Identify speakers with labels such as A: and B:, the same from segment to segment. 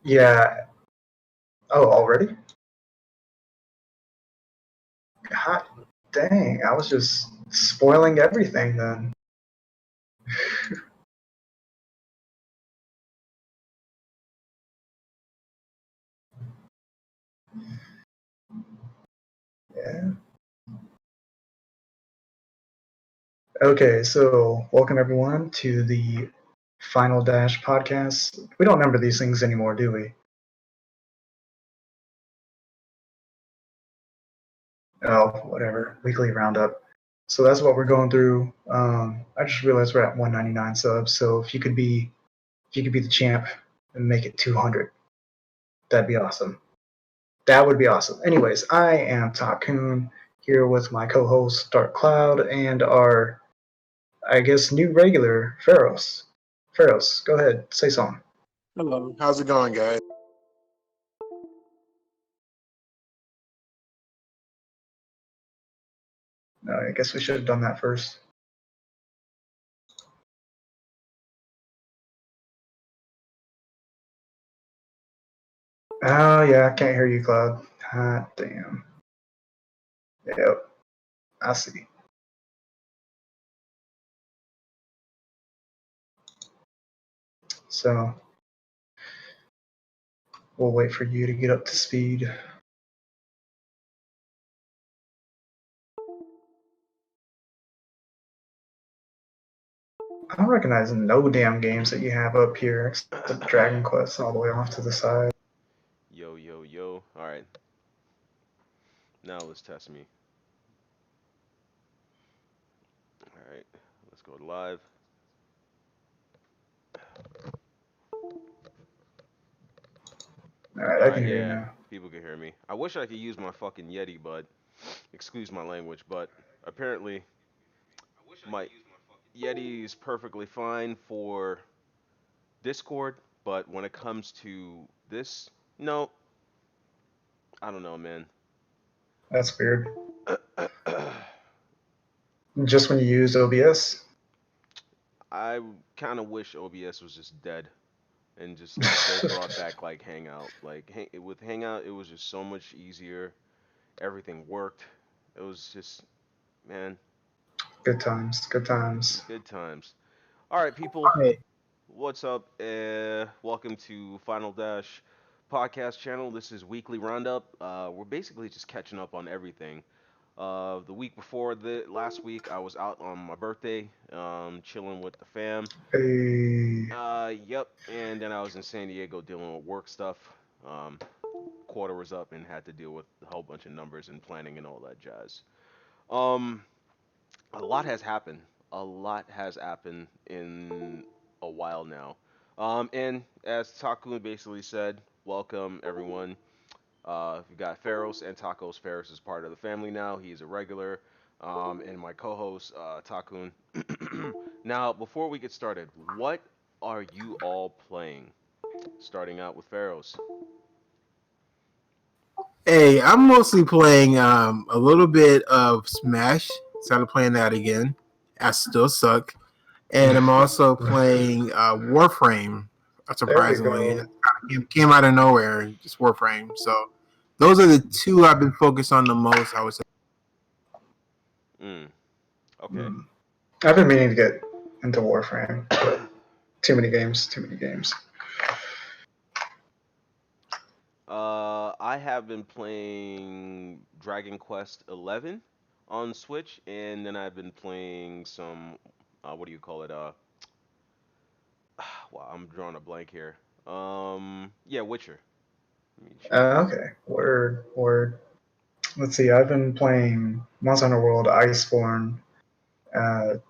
A: Yeah. Oh, already? God dang, I was just spoiling everything then. Yeah. Okay, so welcome everyone to the Final Dash podcast. We don't remember these things anymore, do we? Oh, whatever. Weekly roundup. So that's what we're going through. I just realized we're at 199 subs. So if you could be the champ and make it 200, that'd be awesome. That would be awesome. Anyways, I am Takun here with my co-host Dark Cloud and our, I guess, new regular Pharos. Pharos, go ahead, say something.
B: Hello, how's it going, guys?
A: No, I guess we should have done that first. Oh yeah, I can't hear you, Cloud. Ah, damn. Yep, I see. So we'll wait for you to get up to speed. I don't recognize no damn games that you have up here except Dragon Quest all the way off to the side.
C: Yo, yo, yo. All right. Now let's test me. All right. Let's go live.
A: All right,
C: All
A: I
C: right.
A: can hear you
C: Yeah.
A: now.
C: People can hear me. I wish I could use my fucking Yeti, but excuse my language, but apparently my Yeti is perfectly fine for Discord, but when it comes to this, no. I don't know, man.
A: That's weird. Just when you use OBS.
C: I kind of wish OBS was just dead and just like they brought back like Hangout. Like with Hangout, it was just so much easier. Everything worked. It was just, man,
A: Good times, good times.
C: good times. All right, people,
B: Hey,
C: what's up? Welcome to Final Dash podcast channel. This is weekly roundup. We're basically just catching up on everything. The week before the last week, I was out on my birthday, chilling with the fam.
A: Hey,
C: Yep, and then I was in San Diego dealing with work stuff. Um, Quarter was up and had to deal with a whole bunch of numbers and planning and all that jazz. Um, a lot has happened. A lot has happened in a while now. And as Taku basically said, welcome everyone. We got Pharos and Tacos. Pharos is part of the family now. He's a regular. And my co-host Takun. Now, before we get started, what are you all playing? Starting out with Pharos.
B: hey, I'm mostly playing a little bit of Smash. Started playing that again. I still suck. And I'm also playing Warframe.
A: there we
B: Surprisingly,
A: go.
B: it came out of nowhere. Just Warframe. So those are the two I've been focused on the most. I would say.
C: Mm, okay.
A: Hmm. I've been meaning to get into Warframe, but too many games, too many games.
C: I have been playing Dragon Quest 11 on Switch, and then I've been playing some, what do you call it? Wow, I'm drawing a blank here. Yeah, Witcher. Let me check.
A: Okay, word. Let's see, I've been playing Monster Hunter World Iceborne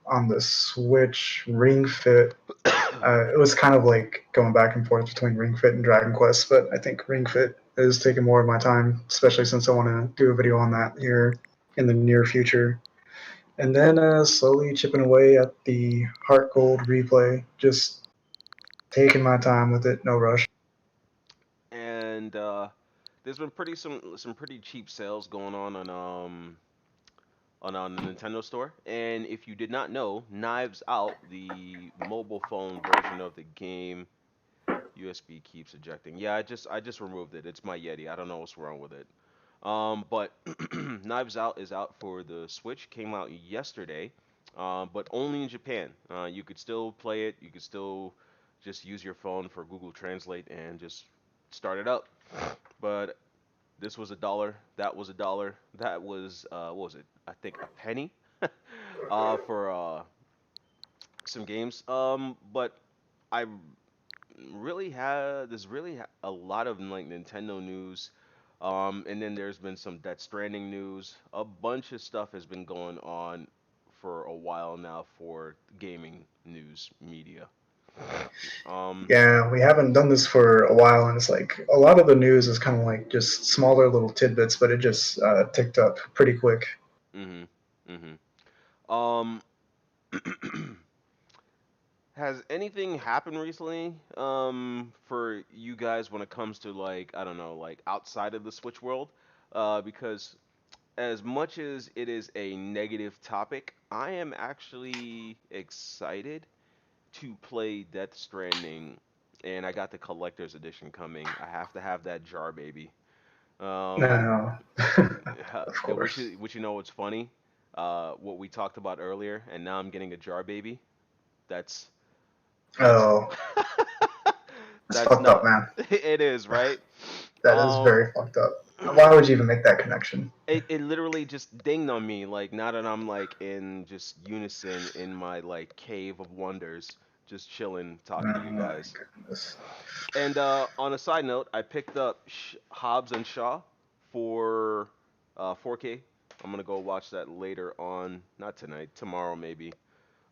A: on the Switch Ring Fit. It was kind of like going back and forth between Ring Fit and Dragon Quest, but I think Ring Fit is taking more of my time, especially since I want to do a video on that here in the near future. And then slowly chipping away at the Heart Gold replay, just taking my time with it, no rush.
C: And there's been some pretty cheap sales going on the Nintendo Store. And if you did not know, Knives Out, the mobile phone version of the game, USB keeps ejecting. Yeah, I just removed it. It's my Yeti. I don't know what's wrong with it. But Knives Out is out for the Switch. Came out yesterday, but only in Japan. You could still play it. You could still just use your phone for Google Translate and just start it up. But this was a dollar. That was a dollar. That was what was it? I think a penny for some games. But I really had there's really a lot of like Nintendo news. And then there's been some Death Stranding news. A bunch of stuff has been going on for a while now for gaming news media. Um,
A: Yeah, we haven't done this for a while, and it's like a lot of the news is kind of like just smaller little tidbits, but it just ticked up pretty quick.
C: mhm, mhm. Um, has anything happened recently for you guys when it comes to like I don't know like outside of the Switch world? Because as much as it is a negative topic, I am actually excited to play Death Stranding, and I got the collector's edition coming. I have to have that jar baby. Um,
A: No, of
C: which
A: course.
C: is which you know what's funny? What we talked about earlier, and now I'm getting a jar baby. That's that's
A: Oh, that's
C: that's
A: fucked up,
C: not.
A: man.
C: It is right.
A: That is
C: Um,
A: very fucked up. Why would you even make that connection?
C: it literally just dinged on me like now that I'm like in just unison in my like cave of wonders, just chilling,
A: Oh
C: talking to you
A: my
C: guys.
A: goodness.
C: And on a side note, I picked up Hobbs and Shaw for 4K. I'm gonna go watch that later on, not tonight, tomorrow maybe.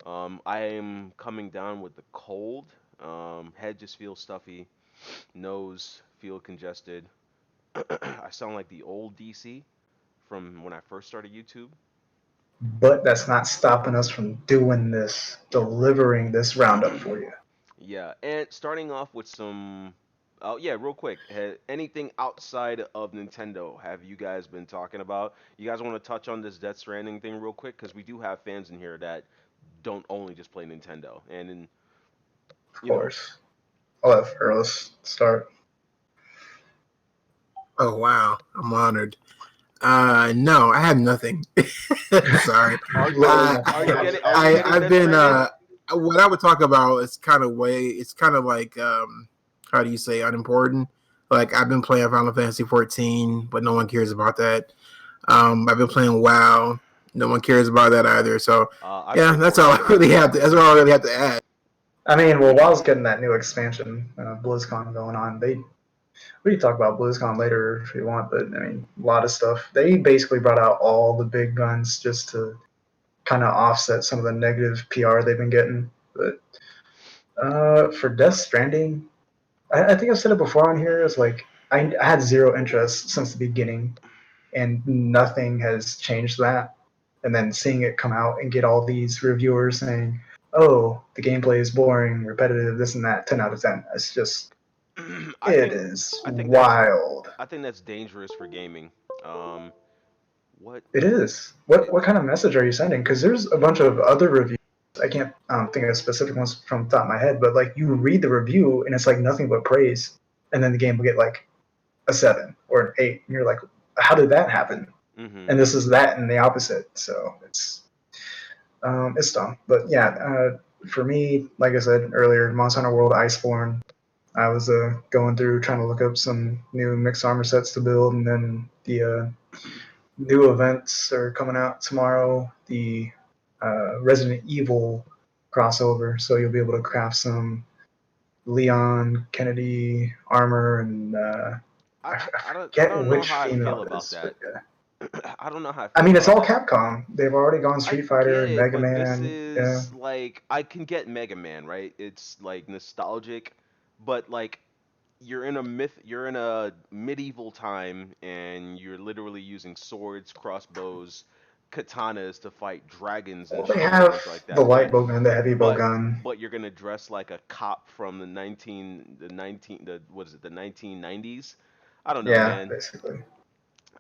C: I am coming down with the cold. Head just feels stuffy, nose feel congested. I sound like the old DC from when I first started YouTube.
A: But that's not stopping us from doing this, delivering this roundup for you.
C: Yeah, and starting off with some. Oh yeah, real quick. Anything outside of Nintendo have you guys been talking about? You guys want to touch on this Death Stranding thing real quick because we do have fans in here that don't only just play Nintendo, and then
A: Of
C: you know.
A: course. I'll let Fearless start.
B: Oh wow, I'm honored. No, I have nothing. Sorry.
A: Literally
C: Are
A: nothing.
C: you getting Are you getting
B: I've
C: Death
B: been
C: Stranding?
B: what I would talk about is kind of it's kind of like how do you say unimportant. Like I've been playing Final Fantasy 14, but no one cares about that. I've been playing WoW. No one cares about that either. So
C: I
B: yeah,
C: play
B: that's all
C: 14
B: I
C: as
B: really
C: well.
B: have to. That's all I really have to add.
A: I mean, well, WoW's getting that new expansion, BlizzCon going on. We can talk about BlizzCon later if you want, but I mean, a lot of stuff. They basically brought out all the big guns just to kind of offset some of the negative PR they've been getting. But for Death Stranding, I think I've said it before on here. It's like I had zero interest since the beginning, and nothing has changed that. And then seeing it come out and get all these reviewers saying, "Oh, the gameplay is boring, repetitive, this and that," 10 out of 10. It's just
C: I
A: it
C: think
A: is
C: I think that's
A: wild.
C: I think that's dangerous for gaming. Um, what
A: It is.
C: it,
A: What kind of message are you sending? Because there's a bunch of other reviews. I can't think of specific ones from the top of my head, but like you read the review and it's like nothing but praise, and then the game will get like a 7 or an 8, and you're like, how did that happen?
C: mhm.
A: And this is that and the opposite. So it's dumb. But yeah, for me, like I said earlier, Monster Hunter World Iceborne. I was going through trying to look up some new mixed armor sets to build, and then the new events are coming out tomorrow. The Resident Evil crossover, so you'll be able to craft some Leon Kennedy armor, and I
C: I
A: forget
C: don't know
A: which
C: how I
A: female
C: feel
A: it
C: about
A: is, but
C: that.
A: yeah.
C: I don't know how I
A: I
C: feel
A: mean, it's
C: about
A: all
C: that.
A: Capcom. They've already gone
C: I
A: Street
C: get
A: Fighter,
C: it,
A: Mega
C: but this
A: Man. Yeah,
C: is like I can get Mega Man, right? It's like nostalgic, but like you're in a medieval time and you're literally using swords, crossbows, katanas to fight dragons and
A: well, they
C: shit and
A: have
C: things like
A: the
C: that,
A: light
C: but
A: bow gun, the heavy bow
C: but
A: gun.
C: but you're gonna dress like a cop from the what is it, the 1990s? I don't know,
A: Yeah,
C: man.
A: basically.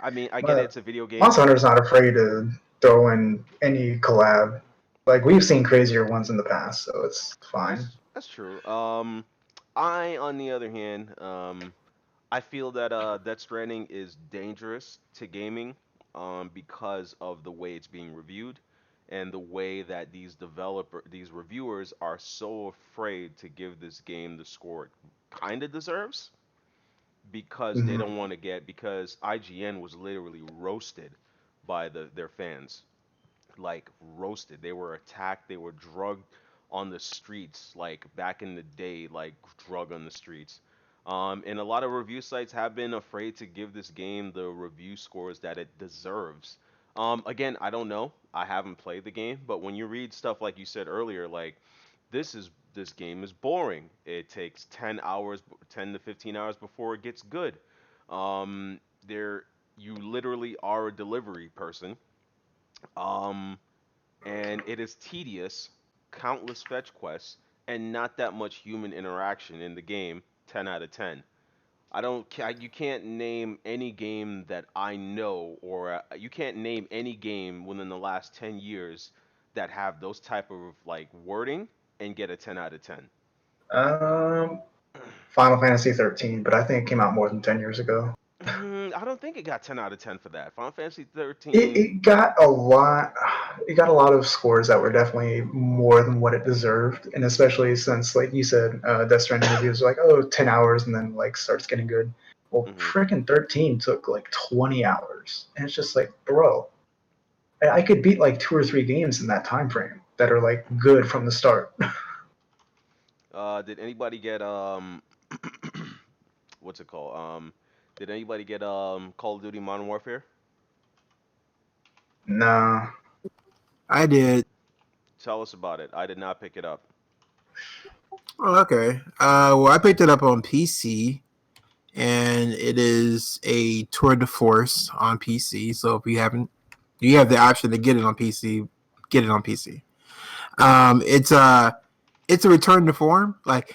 C: I mean, I get it,
A: But
C: it's a video game.
A: Monster Hunter's not afraid to throw in any collab. Like we've seen crazier ones in the past, so it's fine.
C: That's true. On the other hand, I feel that Death Stranding is dangerous to gaming, because of the way it's being reviewed and the way that these reviewers are so afraid to give this game the score it kind of deserves because they
A: Mhm.
C: don't want to get because IGN was literally roasted by their fans, like roasted. They were attacked. They were drugged on the streets, like back in the day, like drug on the streets. And a lot of review sites have been afraid to give this game the review scores that it deserves. Again, I don't know. I haven't played the game, but when you read stuff like you said earlier, like this game is boring. It takes 10 hours, 10 to 15 hours before it gets good. There, you literally are a delivery person. Um, and it is tedious, countless fetch quests, and not that much human interaction in the game. 10 out of 10. You can't name any game that I know, or you can't name any game within the last 10 years that have those type of like wording and get a 10 out of 10.
A: Um, Final Fantasy 13, but I think it came out more than 10 years ago.
C: I don't think it got 10 out of 10 for that. Final Fantasy
A: It,
C: 13.
A: it got a lot. It got a lot of scores that were definitely more than what it deserved, and especially since, like you said, Death Stranding reviews are like, oh, 10 hours, and then like starts getting good. Well,
C: Mhm.
A: freaking 13 took like 20 hours, and it's just like, bro, I could beat like 2 or 3 games in that time frame that are like good from the start.
C: Did anybody get what's it called? Did anybody get Call of Duty Modern Warfare?
A: Nah.
B: I did.
C: Tell us about it. I did not pick it up.
B: Oh, okay. Well, I picked it up on PC, and it is a tour de force on PC. So if you haven't, you have the option to get it on PC. Get it on PC. It's it's a return to form. Like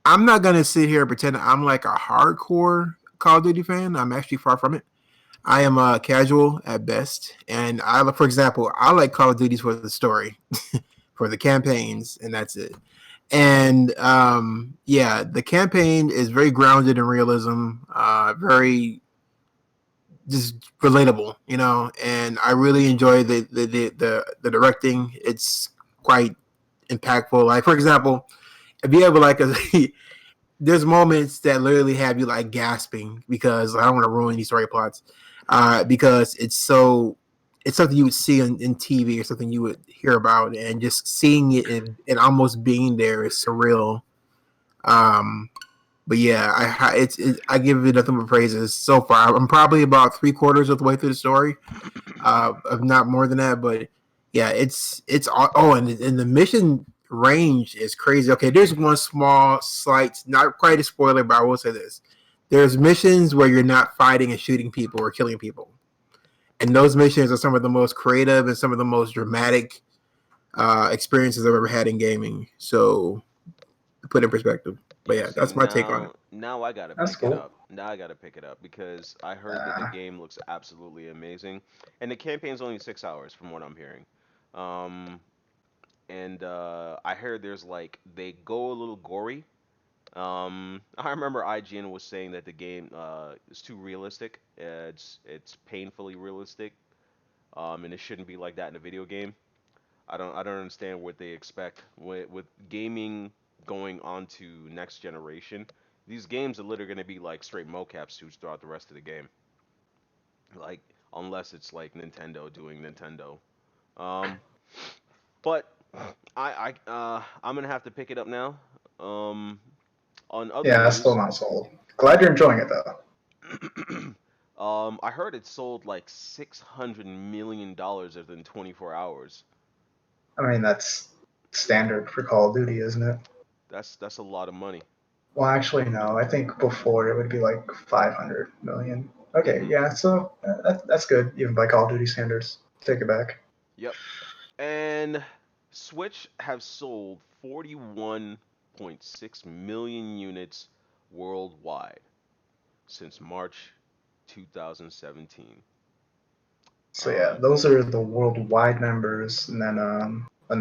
B: I'm not gonna sit here and pretend I'm like a hardcore Call of Duty fan. I'm actually far from it. I am casual at best, and for example, I like Call of Duties for the story, for the campaigns, and that's it. And yeah, the campaign is very grounded in realism, very just relatable, you know. And I really enjoy the directing. It's quite impactful. Like for example, if you ever like a there's moments that literally have you like gasping because I don't want to ruin these story plots, because it's something you would see in TV or something you would hear about, and just seeing it and almost being there is surreal. Um, but yeah, I give it nothing but praises so far. I'm probably about 3/4 of the way through the story, if not more than that. But yeah, and the mission range is crazy. Okay, there's one small, slight, not quite a spoiler, but I will say this: there's missions where you're not fighting and shooting people or killing people, and those missions are some of the most creative and some of the most dramatic experiences I've ever had in gaming. So, to put in perspective. But
C: Yeah,
B: yeah,
C: see,
B: that's my take on it.
C: now I gotta
A: That's
C: pick it
A: cool.
C: up. Now I gotta pick it up because I heard that the
A: Uh,
C: game looks absolutely amazing, and the campaign's only 6 hours from what I'm hearing. Um, and I heard there's like they go a little gory. I remember IGN was saying that the game is too realistic. It's painfully realistic. And it shouldn't be like that in a video game. I don't understand what they expect with gaming going on to next generation. These games are literally going to be like straight mocap suits throughout the rest of the game. Like unless it's like Nintendo doing Nintendo. Um, but I'm gonna have to pick it up now. Um, on other
A: yeah, still
C: news,
A: not sold. Glad you're enjoying it though.
C: I heard it sold like $600 million within 24 hours.
A: I mean, that's standard for Call of Duty, isn't it?
C: That's a lot of money.
A: Well, actually, no. I think before it would be like 500 million. Okay,
C: Hmm.
A: yeah, so that's good, even by Call of Duty standards. Take it back.
C: Yep. And Switch have sold 41.6 million units worldwide since March 2017.
A: So yeah,
C: Um,
A: those are the worldwide numbers, and then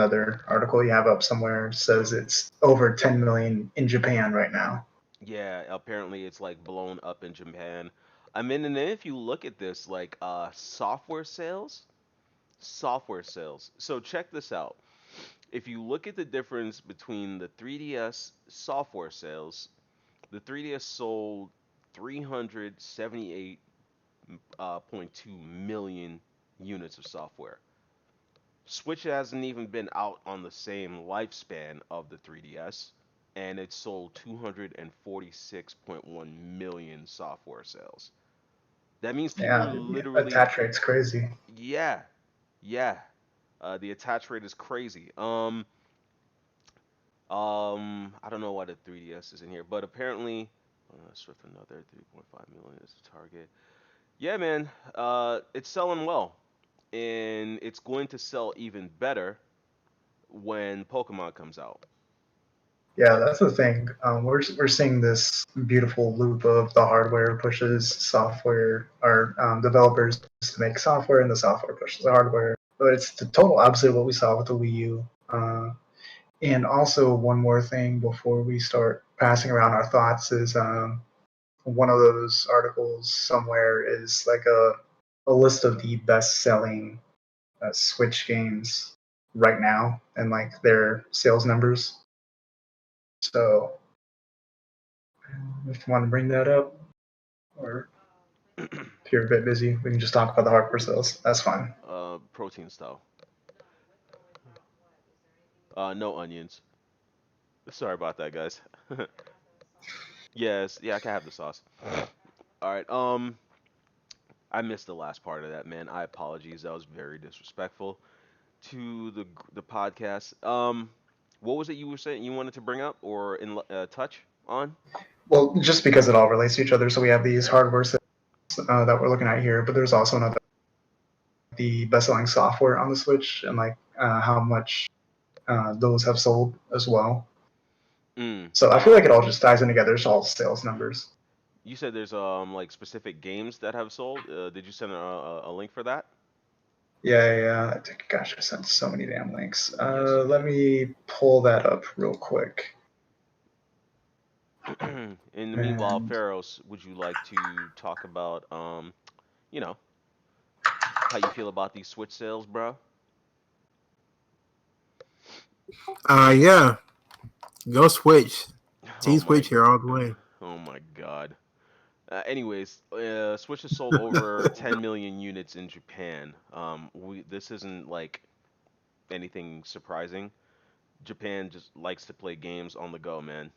A: another article you have up somewhere says it's over 10 million in Japan right now.
C: Yeah, apparently it's like blown up in Japan. I mean, and then if you look at this, like software sales. So check this out. If you look at the difference between the 3DS software sales, the 3DS sold 378.2 million units of software. Switch hasn't even been out on the same lifespan of the 3DS, and it sold 246.1 million software sales. That means people are
A: Yeah,
C: literally,
A: attach rate's crazy.
C: yeah, yeah. The attach rate is crazy. I don't know why the 3DS is in here, but apparently, with another 3.5 million is the target. Yeah, man, it's selling well, and it's going to sell even better when Pokemon comes out.
A: Yeah, that's the thing. We're seeing this beautiful loop of the hardware pushes software, or developers to make software, and the software pushes the hardware. But it's the total opposite of what we saw with the Wii U. And also, one more thing before we start passing around our thoughts is one of those articles somewhere is like a list of the best selling Switch games right now and like their sales numbers. So if you want to bring that up, or if you're a bit busy, we can just talk about the hardware sales. That's fine.
C: Protein style. No onions. Sorry about that, guys. Yes, yeah, I can have the sauce. All right. I missed the last part of that, man. I apologies. That was very disrespectful to the podcast. What was it you were saying you wanted to bring up or touch on?
A: Well, just because it all relates to each other, so we have these hardware sales that we're looking at here, but there's also another the best-selling software on the Switch and like how much those have sold as well.
C: Mm.
A: So I feel like it all just ties in together. It's all sales numbers.
C: You said there's like specific games that have sold. Did you send a link for that?
A: Yeah, yeah. Gosh, I sent so many damn links.
C: Yes, you
A: Let
C: did.
A: me pull that up real quick.
C: In the meanwhile,
A: And
C: Pharaohs, would you like to talk about you know, how you feel about these Switch sales, bro?
B: Yeah, go Switch.
C: Oh
B: Team
C: my,
B: Switch here all the way.
C: oh my God. Anyways, Switch has sold over 10 million units in Japan. This isn't like anything surprising. Japan just likes to play games on the go, man.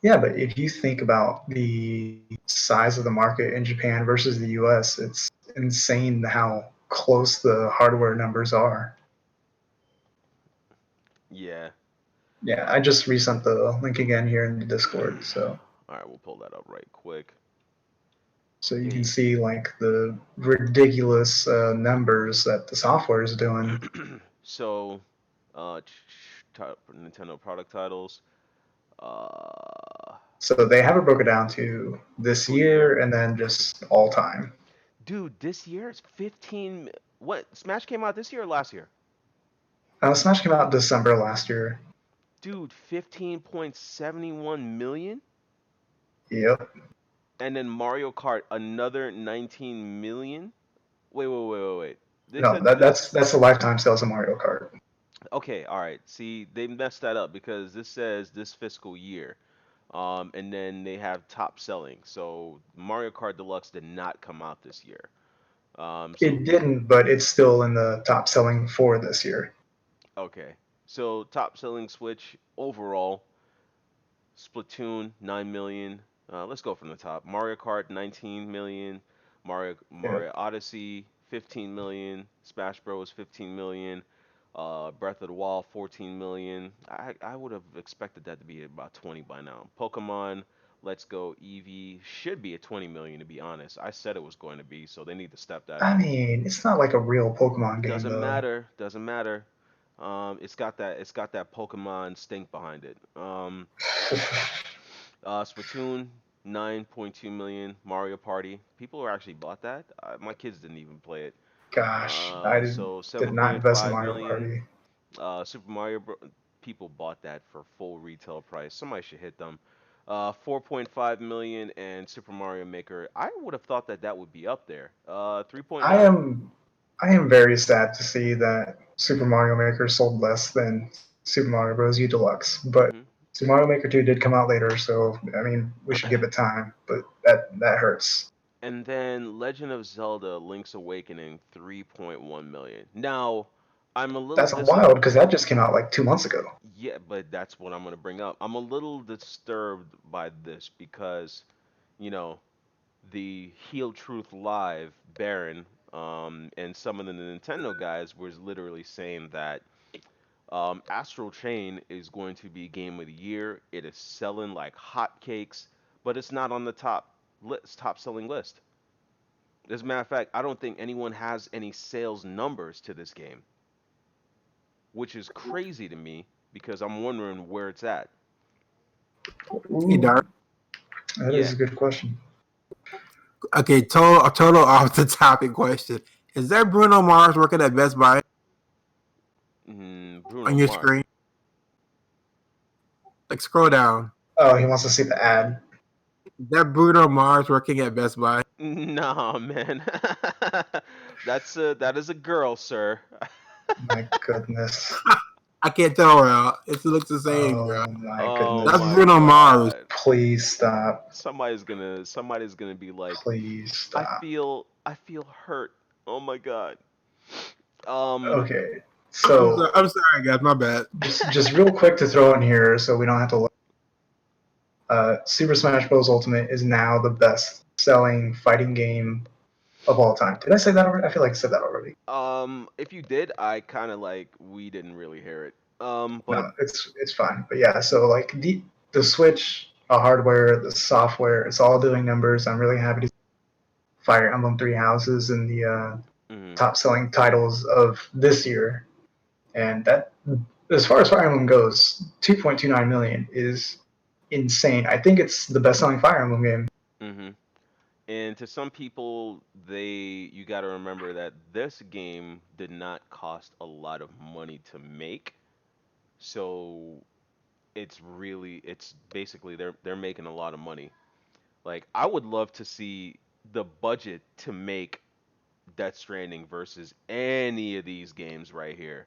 A: yeah, but if you think about the size of the market in Japan versus the US, it's insane how close the hardware numbers are.
C: Yeah.
A: Yeah, I just resent the link again here in the
C: All
A: Discord, so
C: right, we'll pull that up right quick.
A: you can
C: Hey.
A: see like the ridiculous numbers that the software is doing.
C: So, top Nintendo product titles.
A: So they have it broken down to this
C: Full year.
A: year and then just all time.
C: Dude, this year is 15. What? Smash came out this year or last year?
A: Smash came out December last year.
C: Dude, 15.71 million?
A: Yep.
C: And then Mario Kart, another 19 million? Wait. They
A: No,
C: said
A: that's the lifetime sales of Mario Kart.
C: okay, all right. See, they messed that up because this says this fiscal year. And then they have top selling. So Mario Kart Deluxe did not come out this year. So
A: It didn't, but it's still in the top selling for this year.
C: okay. So top selling Switch overall, Splatoon 9 million. Let's go from the top. Mario Kart 19 million. Mario
A: Yep.
C: Odyssey 15 million. Smash Bros 15 million. Breath of the Wild 14 million. I would have expected that to be about 20 by now. Pokemon Let's Go Eevee should be at 20 million to be honest. I said it was going to be, so they need to step that
A: I
C: up.
A: mean, it's not like a real Pokemon game
C: Doesn't
A: though.
C: matter. Doesn't matter. It's got that Pokemon stink behind it. Splatoon 9.2 million. Mario Party. People who actually bought that. My kids didn't even play it.
A: Gosh, I
C: So
A: did not invest in
C: 7.5
A: Mario
C: million.
A: Party.
C: Super Mario people bought that for full retail price. Somebody should hit them. 4.5 million and Super Mario Maker. I would have thought that that would be up there.
A: I
C: 3.9.
A: am I am very sad to see that Super Mario Maker sold less than Super Mario Bros. U Deluxe, but
C: Mm-hmm.
A: Super Mario Maker 2 did come out later, so I mean we should give it time, but that hurts.
C: And then Legend of Zelda: Link's Awakening, 3.1 million. Now, I'm a little
A: That's wild because that just came out like 2 months ago.
C: yeah, but that's what I'm gonna bring up. I'm a little disturbed by this because, you know, the Heel Truth Live Baron, and some of the Nintendo guys was literally saying that Astral Chain is going to be Game of the Year. It is selling like hotcakes, but it's not on the top selling list. As a matter of fact, I don't think anyone has any sales numbers to this game, which is crazy to me because I'm wondering where it's at.
B: Hey,
A: Ooh,
B: Dark.
A: that is
C: Yeah,
A: a good question.
B: Okay, total off the topic question. Is that Bruno Mars working at Best Buy
C: Bruno
B: on your
C: Mars.
B: screen? Like, scroll down.
A: Oh, he wants to see the ad.
B: Is that Bruno Mars working at Best Buy?
C: Nah, man. That is a girl, sir.
A: My goodness.
B: I can't tell, bro. It looks the same, bro.
A: Oh my
C: Oh
B: That's
A: goodness.
C: my
B: Bruno Mars.
C: god.
A: Please stop.
C: Somebody's gonna be like,
A: Please stop.
C: I feel hurt. Oh my god. Um
A: Okay. So
B: I'm sorry, guys. My bad.
A: just real quick to throw in here so we don't have to look. Super Smash Bros. Ultimate is now the best selling fighting game of all time. Did I say that already? I feel like I said that already.
C: if you did, I kind of like we didn't really hear it. But
A: No, it's fine. But yeah, so like the Switch, the hardware, the software, it's all doing numbers. I'm really happy to see Fire Emblem Three Houses in the
C: mhm.
A: top selling titles of this year. And that, as far as Fire Emblem goes, 2.29 million is insane. I think it's the best selling Fire Emblem game.
C: Mhm. And to some people, you got to remember that this game did not cost a lot of money to make. So it's basically they're making a lot of money. Like I would love to see the budget to make Death Stranding versus any of these games right here,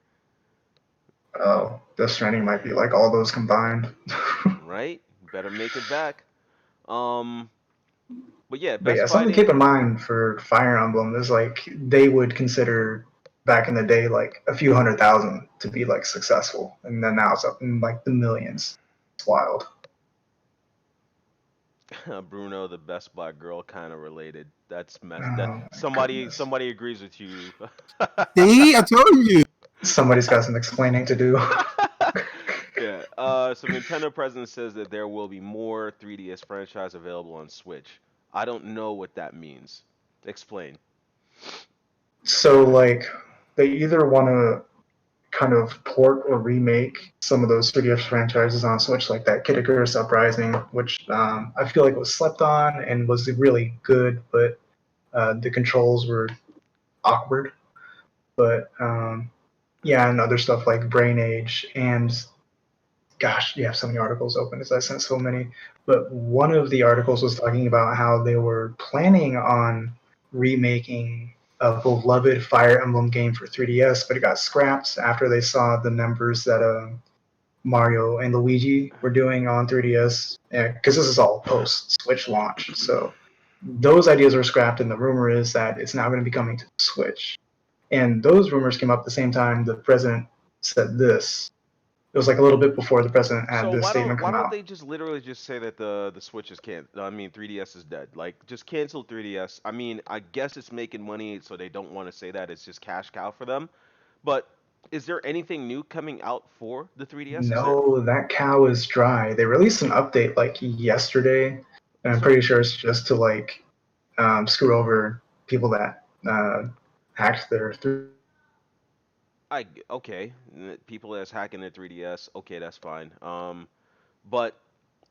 A: Oh, Death Stranding might be like all those combined.
C: right? Better make it back. Um, but yeah,
A: But
C: best
A: yeah, something to keep
C: fighting.
A: in mind for Fire Emblem is like they would consider back in the day like a few 100,000 to be like successful, and then now it's up in like the millions. It's wild.
C: Bruno, the Best Buy girl, kind of related. That's
A: Oh
C: messed. That
A: my goodness.
C: somebody agrees with you.
B: See, I told you.
A: Somebody's got some explaining to do.
C: Yeah. So Nintendo president says that there will be more 3DS franchise available on Switch. I don't know what that means. Explain.
A: So like they either want to kind of port or remake some of those 3DS franchises on Switch, like that Kid Icarus Uprising, which I feel like was slept on and was really good, but the controls were awkward. But yeah, and other stuff like Brain Age and gosh, you have so many articles open as I sent so many. But one of the articles was talking about how they were planning on remaking a beloved Fire Emblem game for 3DS, but it got scrapped after they saw the numbers that Mario and Luigi were doing on 3DS. Because this is all post Switch launch, so those ideas were scrapped, and the rumor is that it's now going to be coming to the Switch. And those rumors came up at the same time the president said this. It was like a little bit before the president had
C: So
A: this statement
C: why
A: come
C: don't
A: out.
C: they just literally just say that the Switch is can't I mean 3DS is dead. Like just cancel 3DS. I mean, I guess it's making money so they don't want to say that it's just cash cow for them. But is there anything new coming out for the 3DS? Is there
A: No, that cow is dry. They released an update like yesterday, and I'm
C: so
A: pretty sure it's just to like screw over people that hacked their.
C: okay, people that's hacking their 3DS, okay, that's fine. But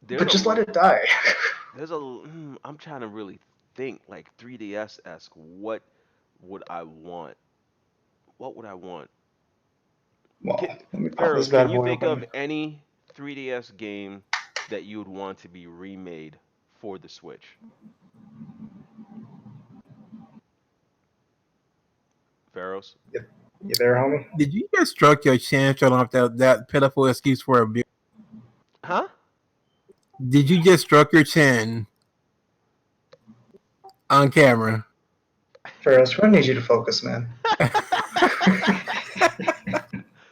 C: there's
A: But
C: a
A: just let
C: l-
A: it die.
C: I'm trying to really think like 3DS esque. What would I want? What would I want?
A: Well,
C: Can,
A: let me pop this
C: Pharaohs, can
A: bad
C: you
A: boy
C: think of
A: open.
C: any 3DS game that you would want to be remade for the Switch? Pharaohs?
A: You there, homie?
B: Did you just stroke your chin showing off that pitiful excuse for a beer?
C: Huh?
B: Did you just stroke your chin on camera?
A: Ferris, we need you to focus, man.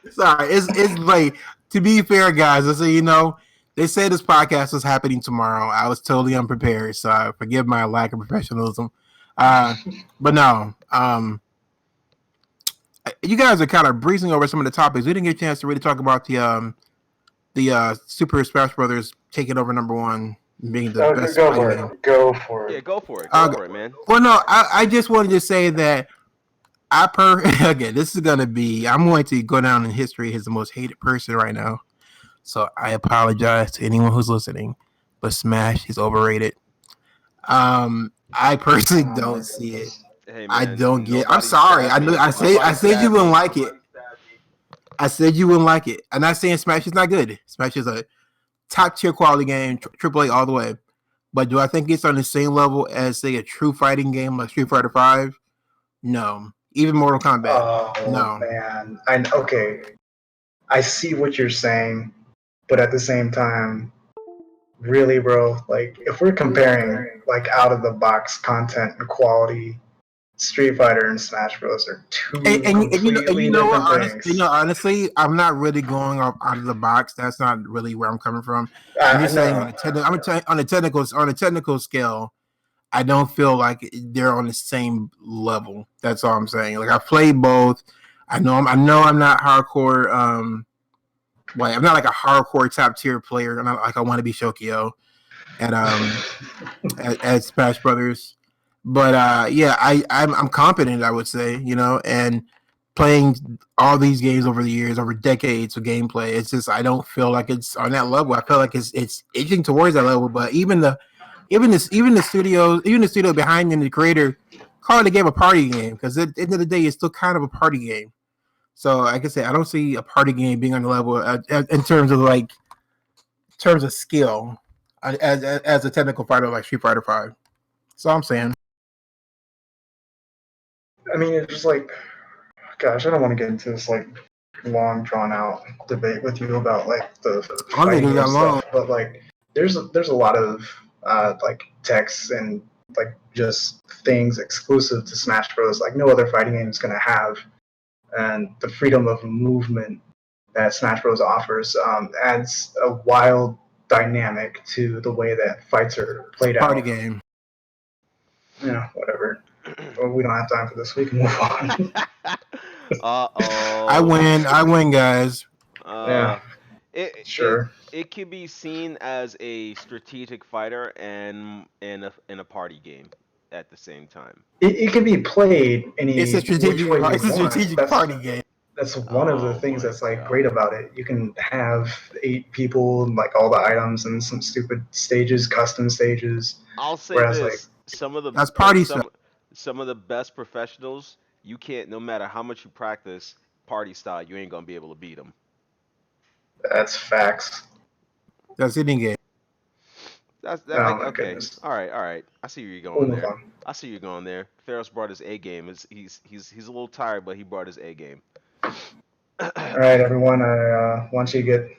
B: Sorry, it's late. To be fair, guys, so you know, they said this podcast was happening tomorrow. I was totally unprepared, so forgive my lack of professionalism. But no, you guys are kind of breezing over some of the topics. We didn't get a chance to really talk about the Super Smash Brothers taking over #1, being the
A: Oh,
B: best
A: go
B: fighting
A: for
B: game.
A: it. Go for
C: Yeah,
A: it.
C: go for it. Go
B: Uh,
C: for it, man.
B: well, no, I just wanted to say that again, this is gonna be. I'm going to go down in history as the most hated person right now. So I apologize to anyone who's listening, but Smash is overrated. I personally
A: Oh my
B: don't see it.
A: goodness.
C: Hey,
B: I
C: man,
B: don't get. I'm
C: nobody
B: sorry.
C: stabbed
B: I know.
C: me.
B: I
C: Nobody
B: said you
C: stabbed
B: wouldn't
C: me.
B: like it. I said you wouldn't like it. I'm not saying Smash is not good. Smash is a top tier quality game, AAA all the way. But do I think it's on the same level as say a true fighting game like Street Fighter Five? No. Even Mortal Kombat?
A: Oh
B: No.
A: man. Okay. I see what you're saying, but at the same time, really, bro, like if we're comparing like out of the box content and quality, Street Fighter and Smash Bros are two
B: And you
A: completely
B: know what?
A: different things.
B: Honestly, I'm not really going off out of the box. That's not really where I'm coming from. I'm just saying
A: No.
B: on a technical scale, I don't feel like they're on the same level. That's all I'm saying. Like I played both. I know I'm not hardcore. Like I'm not like a hardcore top tier player. I'm not like I want to be Shokio at at Smash Brothers. But yeah, I'm competent. I would say, you know, and playing all these games over the years, over decades of gameplay, it's just I don't feel like it's on that level. I feel like it's itching towards that level. But even the studio behind and the creator calling the game a party game because at the end of the day, it's still kind of a party game. So like I said, I don't see a party game being on the level in terms of like terms of skill as a technical fighter like Street Fighter Five. So I'm saying.
A: I mean, it's just like, gosh, I don't want to get into this like long drawn out debate with you about like the
B: I don't think
A: fighting
B: it's
A: game
B: that long.
A: stuff, but like there's a lot of like texts and like just things exclusive to Smash Bros. Like no other fighting game is gonna have, and the freedom of movement that Smash Bros. Offers adds a wild dynamic to the way that fights are played
B: Party
A: out.
B: game.
A: Yeah, whatever. Well, we don't have time for this. We can move on.
C: Uh-oh.
B: I win, guys.
C: Uh,
A: Yeah,
C: it
A: sure.
C: it can be seen as a strategic fighter and in a party game at the same time.
A: It can be played
B: It's a
A: any which way you
B: it's a
A: want.
B: strategic party game.
A: That's one of the
C: Oh
A: things
C: my
A: that's like great
C: god.
A: about it. You can have 8 people, like all the items and some stupid stages, custom stages.
C: I'll say
A: Whereas like
C: this: some of the
B: That's party stuff.
C: some of the best professionals, you can't, no matter how much you practice party style, you ain't gonna be able to beat them.
A: that's facts.
B: That's hitting game.
A: Oh my
C: Okay.
A: goodness.
C: All right. I see where you're
A: We'll
C: going
A: move
C: there.
A: on.
C: I see you're going there. Ferris brought his A game. He's a little tired, but he brought his A game.
A: All right, everyone. I want you to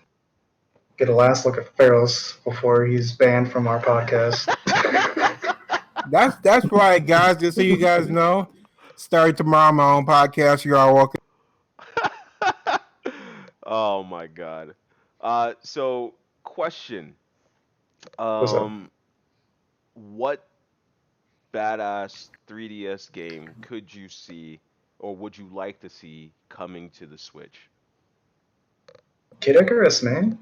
A: get a last look at Pharaohs before he's banned from our podcast.
B: That's right, guys. Just so you guys know, starting tomorrow my own podcast. You're all welcome.
C: Oh my god. So question.
A: What's up?
C: What badass 3DS game could you see or would you like to see coming to the Switch?
A: Kid Icarus, man.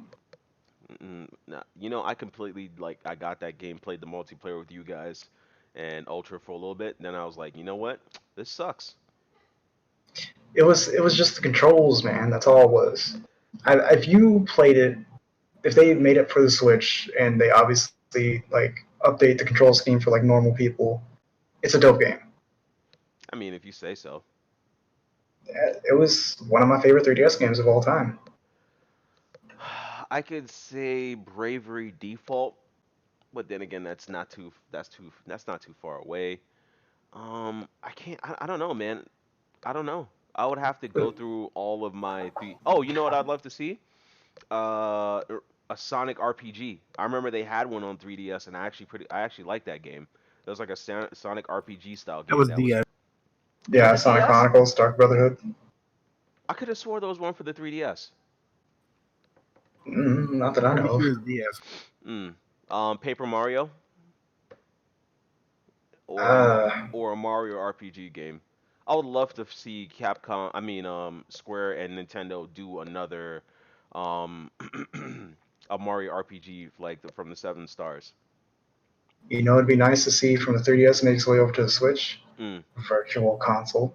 C: Nah, you know, I completely like I got that game, played the multiplayer with you guys and Ultra for a little bit. Then I was like, you know what? This sucks.
A: It was just the controls, man. That's all it was. If you played it, if they made it for the Switch and they obviously like update the control scheme for like normal people, it's a dope game.
C: I mean, if you say so.
A: It was one of my favorite 3DS games of all time.
C: I could say Bravery Default, but then again, that's not too far away. I can't. I don't know, man. I don't know. I would have to go through all of my three. Oh, you know what I'd love to see? A Sonic RPG. I remember they had one on 3DS, and I actually liked that game. It was like a Sonic RPG style
B: That
C: game.
B: was
C: That was.
B: DS.
C: Was
A: Yeah,
C: it
A: Sonic
C: DS?
A: Chronicles, Dark Brotherhood.
C: I could have swore there was one for the 3DS.
A: Not that I
B: Pretty
A: know
B: sure
A: of.
B: it's DS.
C: Mm. Paper Mario
A: Uh,
C: or a Mario RPG game. I would love to see Capcom, I mean, Square and Nintendo do another, um, a Mario RPG like from the Seven Stars.
A: you know, it'd be nice to see from the 3DS make its way over to the Switch.
C: Mm.
A: Virtual console.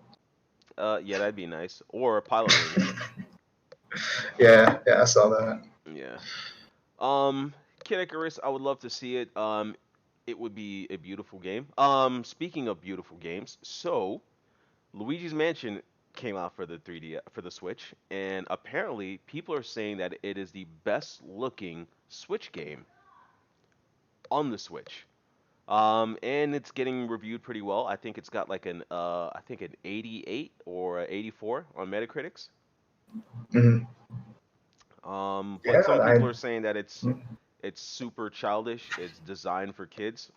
C: Yeah, that'd be nice. Or Pilot Wings.
A: Yeah, I saw that.
C: Yeah. Kid Icarus, I would love to see it. It would be a beautiful game. Speaking of beautiful games, so Luigi's Mansion came out for the 3D for the Switch, and apparently people are saying that it is the best looking Switch game on the Switch. And it's getting reviewed pretty well. I think it's got like I think an 88 or a 84 on Metacritic's.
A: Mhm.
C: But
A: Yeah,
C: some people
A: I.
C: are saying that it's super childish. It's designed for kids.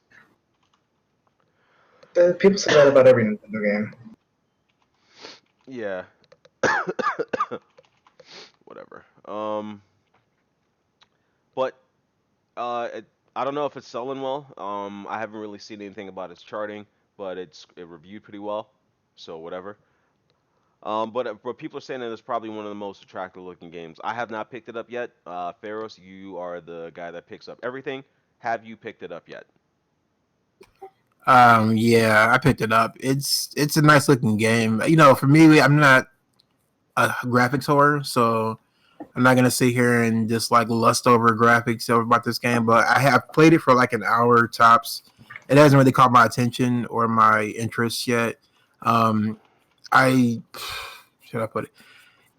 A: People say that about every Nintendo game.
C: Yeah, whatever. But I don't know if it's selling well. I haven't really seen anything about its charting, but it reviewed pretty well. So whatever. But people are saying that it's probably one of the most attractive looking games. I have not picked it up yet. Pharaohs, you are the guy that picks up everything. Have you picked it up yet?
B: Yeah, I picked it up. It's a nice looking game. You know, for me, I'm not a graphics whore, so I'm not gonna sit here and just like lust over graphics about this game. But I have played it for like an hour tops. It hasn't really caught my attention or my interest yet. Um, I should I put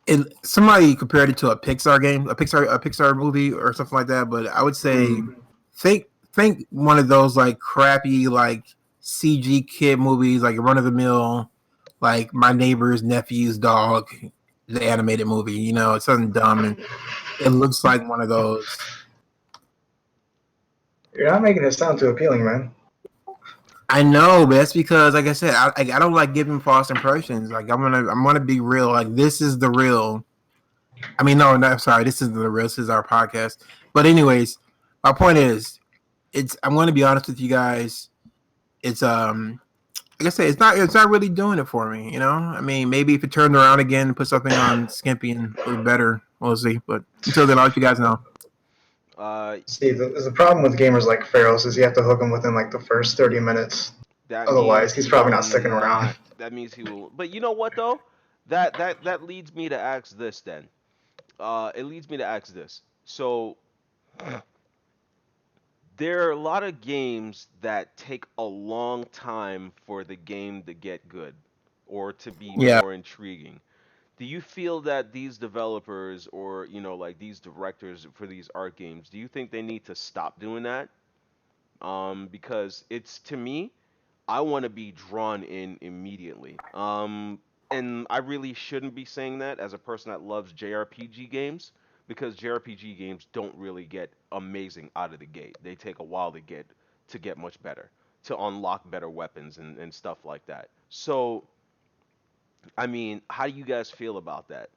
B: it? Somebody compared it to a Pixar game, a Pixar movie or something like that. But I would say
A: Mm.
B: think one of those like crappy like CG kid movies, like run of the mill, like My Neighbor's Nephew's Dog, the animated movie. You know, it's something dumb and it looks like one of those.
A: You're not making it sound too appealing, man.
B: I know, but that's because, like I said, I don't like giving false impressions. Like I'm gonna be real. Like this is the real. I mean, no, I'm sorry. This isn't the real. This is our podcast. But anyways, my point is, I'm going to be honest with you guys. It's like I said, it's not really doing it for me. You know, I mean, maybe if it turned around again and put something on Skimpy and it was better, we'll see. But until then, I'll let you guys know.
C: Uh,
A: See, the problem with gamers like Pharaohs is you have to hook him within like the first 30 minutes.
C: that
A: Otherwise,
C: means
A: he's
C: he
A: probably
C: will
A: not sticking around.
C: not. That means he will. But you know what though? That leads me to ask this then. It leads me to ask this. So there are a lot of games that take a long time for the game to get good or to be
B: Yeah.
C: more intriguing. Do you feel that these developers or, like these directors for these art games, do you think they need to stop doing that? Because it's to me, I want to be drawn in immediately. And I really shouldn't be saying that as a person that loves JRPG games because JRPG games don't really get amazing out of the gate. They take a while to get much better, to unlock better weapons and stuff like that. So, I mean, how do you guys feel about that?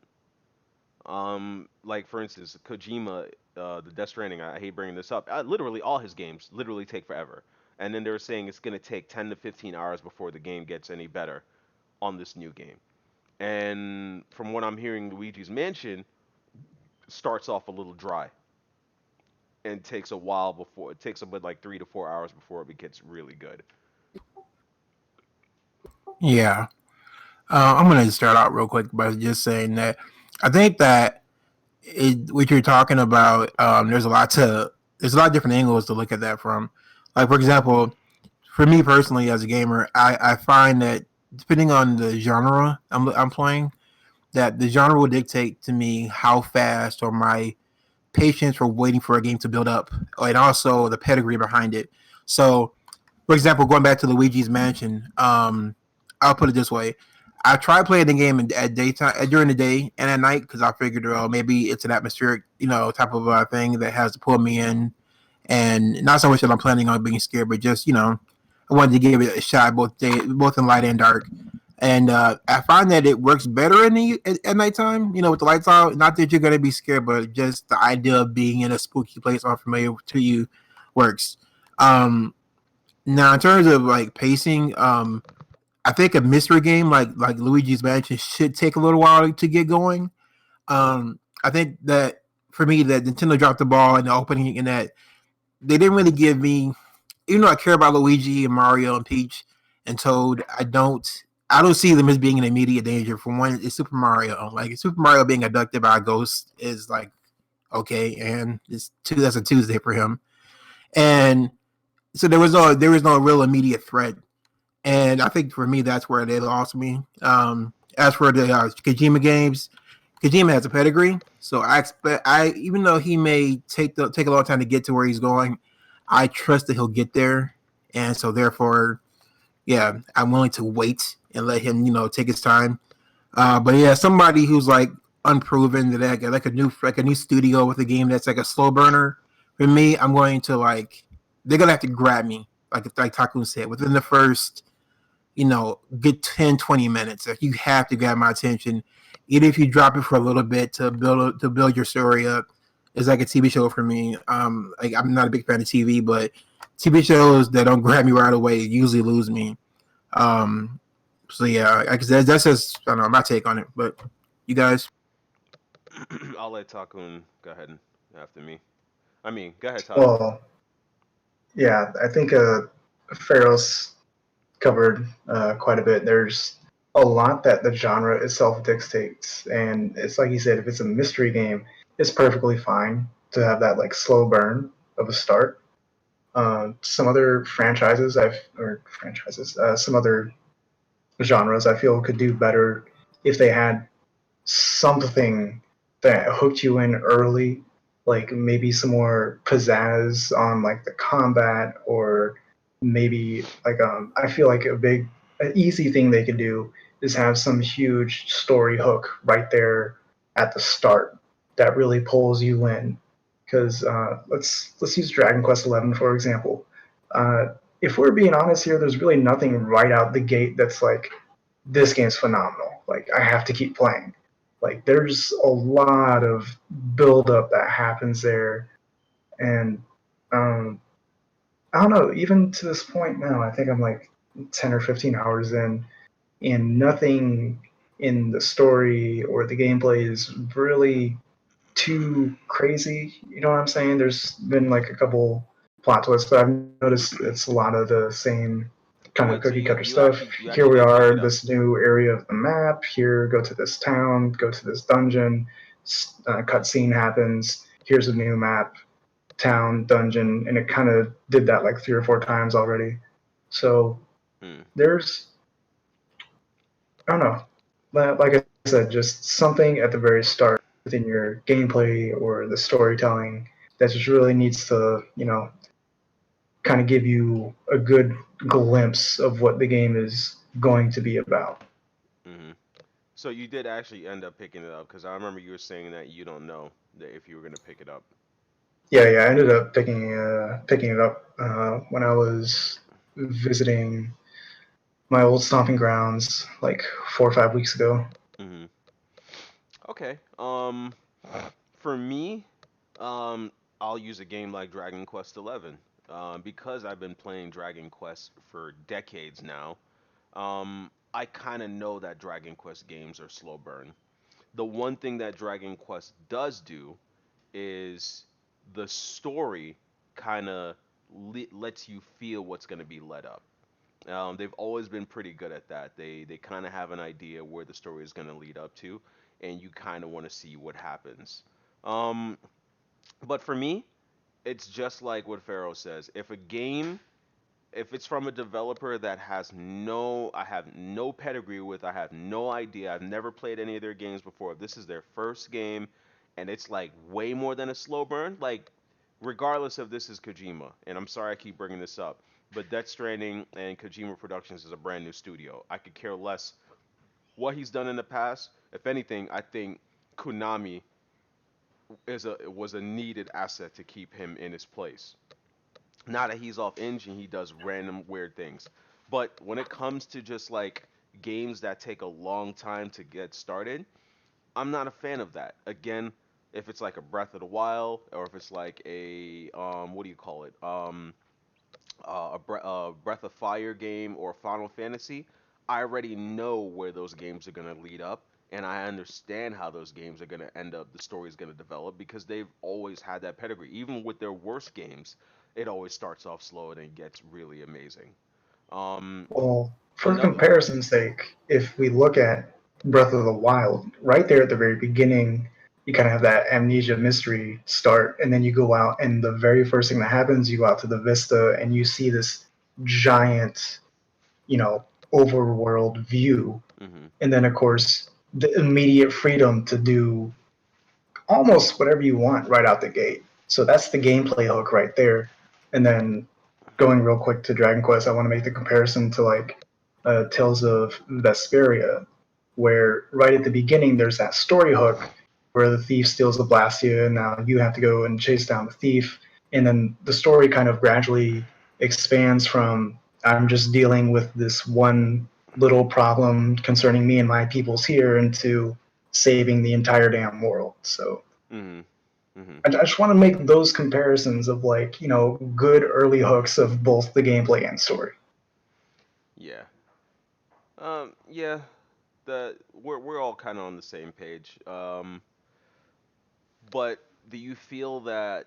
C: Like for instance, Kojima, the Death Stranding. I hate bringing this up. Literally, all his games literally take forever. And then they're saying it's gonna take 10 to 15 hours before the game gets any better on this new game. And from what I'm hearing, Luigi's Mansion starts off a little dry and takes a while before it takes about like 3 to 4 hours before it gets really good.
B: Yeah. I'm going to start out real quick by just saying that I think that what you're talking about, there's a lot of different angles to look at that from. Like for example, for me personally as a gamer, I find that depending on the genre I'm playing, that the genre will dictate to me how fast or my patience for waiting for a game to build up, and also the pedigree behind it. So, for example, going back to Luigi's Mansion, I'll put it this way: I tried playing the game at daytime, during the day and at night because I figured, well, maybe it's an atmospheric, type of thing that has to pull me in, and not so much that I'm planning on being scared, but just I wanted to give it a shot both in light and dark. And I find that it works better at nighttime, with the lights out. Not that you're gonna be scared, but just the idea of being in a spooky place unfamiliar to you works. Um, Now, in terms of like pacing, I think a mystery game like Luigi's Mansion should take a little while to get going. I think that for me, that Nintendo dropped the ball in the opening, in that they didn't really give me, even though I care about Luigi and Mario and Peach and Toad, I don't see them as being an immediate danger. For one, it's Super Mario. Like Super Mario being abducted by a ghost is like okay, and that's a Tuesday for him. And so there was no real immediate threat. And I think for me that's where they lost me. As for the Kojima games, Kojima has a pedigree, so I expect even though he may take a long time to get to where he's going, I trust that he'll get there, and so therefore, yeah, I'm willing to wait and let him take his time. But yeah, somebody who's like unproven, that like a new studio with a game that's like a slow burner. For me, I'm going to they're gonna have to grab me, like Takun said, within the first good 10, 20 minutes. Like you have to grab my attention, even if you drop it for a little bit to build your story up. It's like a TV show for me. Like I'm not a big fan of TV, but TV shows that don't grab me right away usually lose me. Um, so yeah, I guess that's just I don't know my take on it. But you guys,
C: I'll let Takun go ahead and after me. I mean, go ahead, Todd.
A: Well, yeah, I think Pharaoh's covered quite a bit. There's a lot that the genre itself dictates, and it's like you said, if it's a mystery game, it's perfectly fine to have that like slow burn of a start. Some other some other genres I feel could do better if they had something that hooked you in early, like maybe some more pizzazz on like the combat, or maybe like I feel like an easy thing they could do is have some huge story hook right there at the start that really pulls you in. Because let's use Dragon Quest XI for example. If we're being honest here, there's really nothing right out the gate that's like this game's phenomenal. Like I have to keep playing. Like there's a lot of buildup that happens there, and um, I don't know. Even to this point now, I think I'm like 10 or 15 hours in, and nothing in the story or the gameplay is really too crazy. You know what I'm saying? There's been like a couple plot twists, but I've noticed it's a lot of the same kind of
C: Wait, so
A: cookie
C: you
A: cutter
C: you
A: stuff.
C: actually you
A: Here
C: actually
A: we
C: did pick it
A: are,
C: up?
A: this new area of the map. Here, go to this town, go to this dungeon. Cutscene happens. Here's a new map, town, dungeon, and it kind of did that like 3 or 4 times already. So
C: Hmm.
A: there's, I don't know, like I said, just something at the very start within your gameplay or the storytelling that just really needs to, kind of give you a good glimpse of what the game is going to be about.
C: Hmm. So you did actually end up picking it up because I remember you were saying that you don't know that if you were gonna pick it up.
A: Yeah, I ended up picking it up when I was visiting my old stomping grounds like 4 or 5 weeks ago.
C: Hmm. Okay. For me, I'll use a game like Dragon Quest XI. Because I've been playing Dragon Quest for decades now. I kind of know that Dragon Quest games are slow burn. The one thing that Dragon Quest does do is the story kind of lets you feel what's going to be led up. They've always been pretty good at that. They kind of have an idea where the story is going to lead up to, and you kind of want to see what happens. Um, but for me, it's just like what Pharaoh says. If a game if it's from a developer that I have no pedigree with, I have no idea, I've never played any of their games before. If this is their first game and it's like way more than a slow burn, like regardless of this is Kojima, and I'm sorry I keep bringing this up, but Death Stranding and Kojima Productions is a brand new studio. I could care less what he's done in the past. If anything, I think Konami was a needed asset to keep him in his place. Now that he's off engine, he does random weird things. But when it comes to just like games that take a long time to get started, I'm not a fan of that. Again, if it's like a Breath of the Wild or if it's like a what do you call it? Breath of Fire game or Final Fantasy, I already know where those games are going to lead up, and I understand how those games are going to end up, the story is going to develop because they've always had that pedigree. Even with their worst games, it always starts off slow and it gets really amazing. Um,
A: Well, for
C: another,
A: comparison's sake, if we look at Breath of the Wild, right there at the very beginning, you kind of have that amnesia mystery start, and then you go out, and the very first thing that happens, you go out to the vista, and you see this giant, overworld view,
C: hmm
A: and then of course the immediate freedom to do almost whatever you want right out the gate. So that's the gameplay hook right there. And then going real quick to Dragon Quest, I want to make the comparison to like Tales of Vesperia, where right at the beginning there's that story hook where the thief steals the Blastia, and now you have to go and chase down the thief. And then the story kind of gradually expands from I'm just dealing with this one little problem concerning me and my peoples here into saving the entire damn world. So
C: hmm hmm
A: I just want to make those comparisons of like, good early hooks of both the gameplay and story.
C: yeah, yeah. We're all kind of on the same page. But do you feel that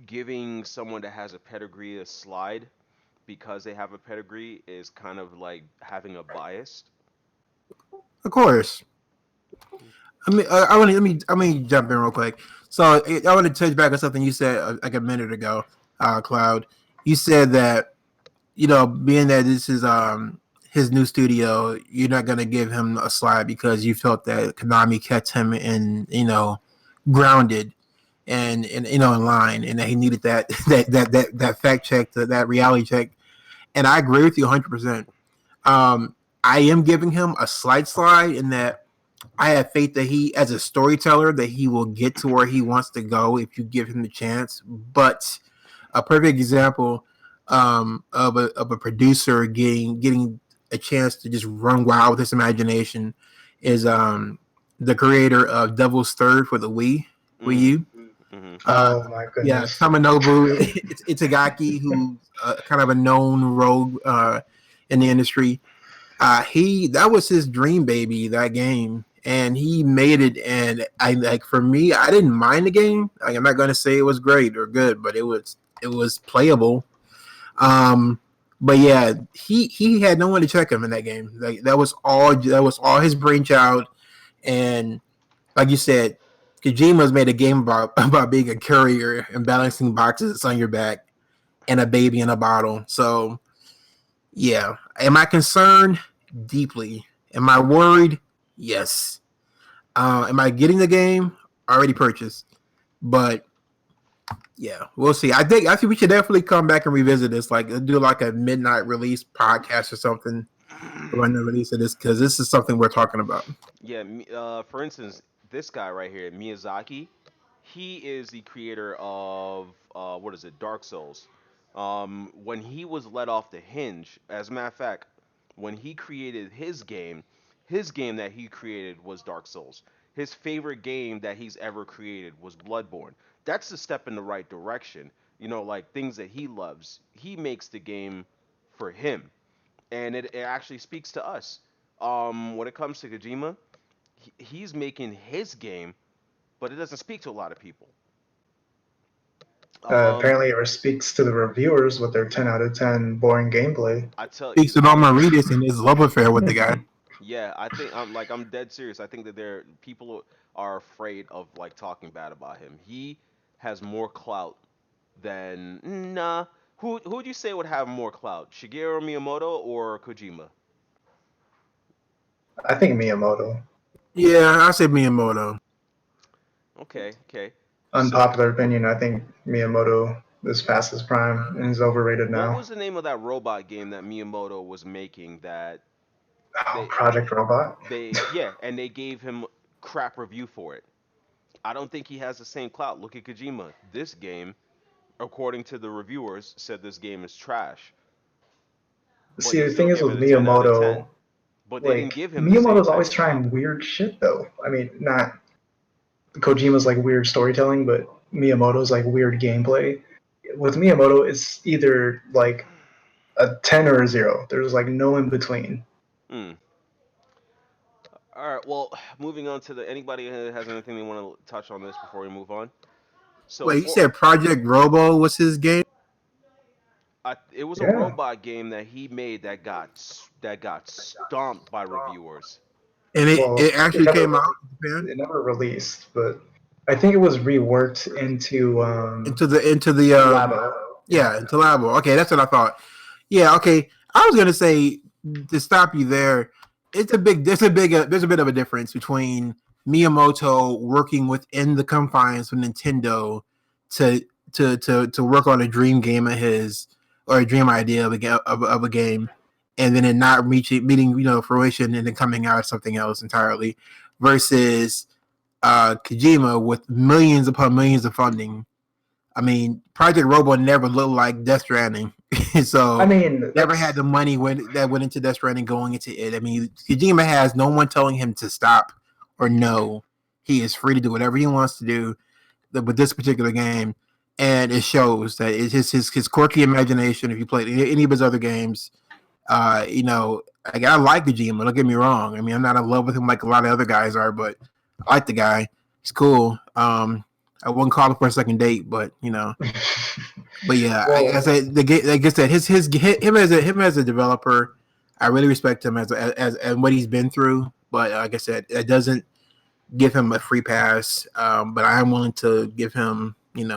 C: giving someone that has a pedigree a slide because they have a pedigree is kind of like having a bias?
B: Of course. I mean, I want to let me jump in real quick. So I want to touch back on something you said like a minute ago, Cloud. You said that being that this is his new studio, you're not gonna give him a slide because you felt that Konami kept him in grounded and in line, and that he needed that that fact check, that reality check. And I agree with you 100%. I am giving him a slight slide in that I have faith that he, as a storyteller, that he will get to where he wants to go if you give him the chance. But a perfect example of a producer getting a chance to just run wild with his imagination is the creator of Devil's Third for the Wii
C: Mhm.
B: U.
C: Mhm.
B: Uh,
A: Oh my
B: yeah,
A: goodness.
B: Tamanobu Itagaki, who's kind of a known rogue in the industry. He that was his dream baby, that game, and he made it. And I like for me, I didn't mind the game. Like, I'm not gonna say it was great or good, but it was playable. Um, but yeah, he had no one to check him in that game. Like that was all his brainchild. And like you said, Kojima's made a game about about being a courier and balancing boxes on your back and a baby in a bottle. So yeah. Am I concerned? Deeply. Am I worried? Yes. Am I getting the game? Already purchased. But yeah, we'll see. I think we should definitely come back and revisit this. Like do like a midnight release podcast or something around the release of this because this is something we're talking about.
C: Yeah, for instance, this guy right here, Miyazaki, he is the creator of what is it, Dark Souls. When he was let off the hinge, as a matter of fact, when he created his game that he created was Dark Souls. His favorite game that he's ever created was Bloodborne. That's a step in the right direction. You know, like things that he loves. He makes the game for him, and it actually speaks to us. When it comes to Kojima, he's making his game, but it doesn't speak to a lot of people. Um,
A: Apparently, it speaks to the reviewers with their 10 out of 10 boring gameplay.
C: I tell
B: Speaks
C: he's
B: to Norman Reedus and his love affair with the guy.
C: yeah, I think I'm dead serious. I think that there people are afraid of like talking bad about him. He has more clout than nah. Who would you say would have more clout, Shigeru Miyamoto or Kojima?
A: I think Miyamoto.
B: Yeah, I say Miyamoto.
C: Okay, okay. So,
A: Unpopular opinion. I think Miyamoto is past his prime and is overrated
C: what
A: now.
C: was the name of that robot game that Miyamoto was making that
A: Oh,
C: they
A: Project Robot.
C: yeah, and they gave him crap review for it. I don't think he has the same clout. Look at Kojima. This game, according to the reviewers, said this game is trash, but
A: See,
C: he
A: the
C: still
A: thing is
C: gave
A: with
C: it a 10 out of
A: Miyamoto,
C: 10. But they didn't
A: like
C: give him the same
A: Miyamoto's
C: type
A: always
C: of clout.
A: trying weird shit though. I mean, not Kojima's like weird storytelling, but Miyamoto's like weird gameplay. With Miyamoto, it's either like a 10 or a 0. There's like no in between.
C: Hmm. All right. Well, moving on to the anybody has anything they want to touch on this before we move on. So
B: Wait, you
C: for
B: said Project Robo was his game,
C: it was a
A: Yeah.
C: robot game that he made that got stomped by reviewers.
B: and it
A: Well,
B: actually came out in Japan
A: it never released, but I think it was reworked into
B: into the
A: Labo. Yeah.
B: yeah, into Labo. Okay, that's what I thought. Yeah, okay. I was gonna say to stop you there. There's a bit of a difference between Miyamoto working within the confines of Nintendo to to work on a dream game of his or a dream idea of a game, and then it not meeting fruition and then coming out as something else entirely, versus Kojima with millions upon millions of funding. I mean, Project Robo never looked like Death Stranding,
A: I
B: so
A: mean,
B: never had the money that went into Death Stranding going into it. I mean, Kojima has no one telling him to stop or no. He is free to do whatever he wants to do with this particular game, and it shows that it's just his quirky imagination. If you played any of his other games, like, I like Kojima. Don't get me wrong. I mean, I'm not in love with him like a lot of other guys are, but I like the guy. He's cool. I wouldn't call him for a second date, but but yeah, I
A: well,
B: said like I said, him as a developer, I really respect him as and what he's been through. But like I said, it doesn't give him a free pass. But I am willing to give him, it's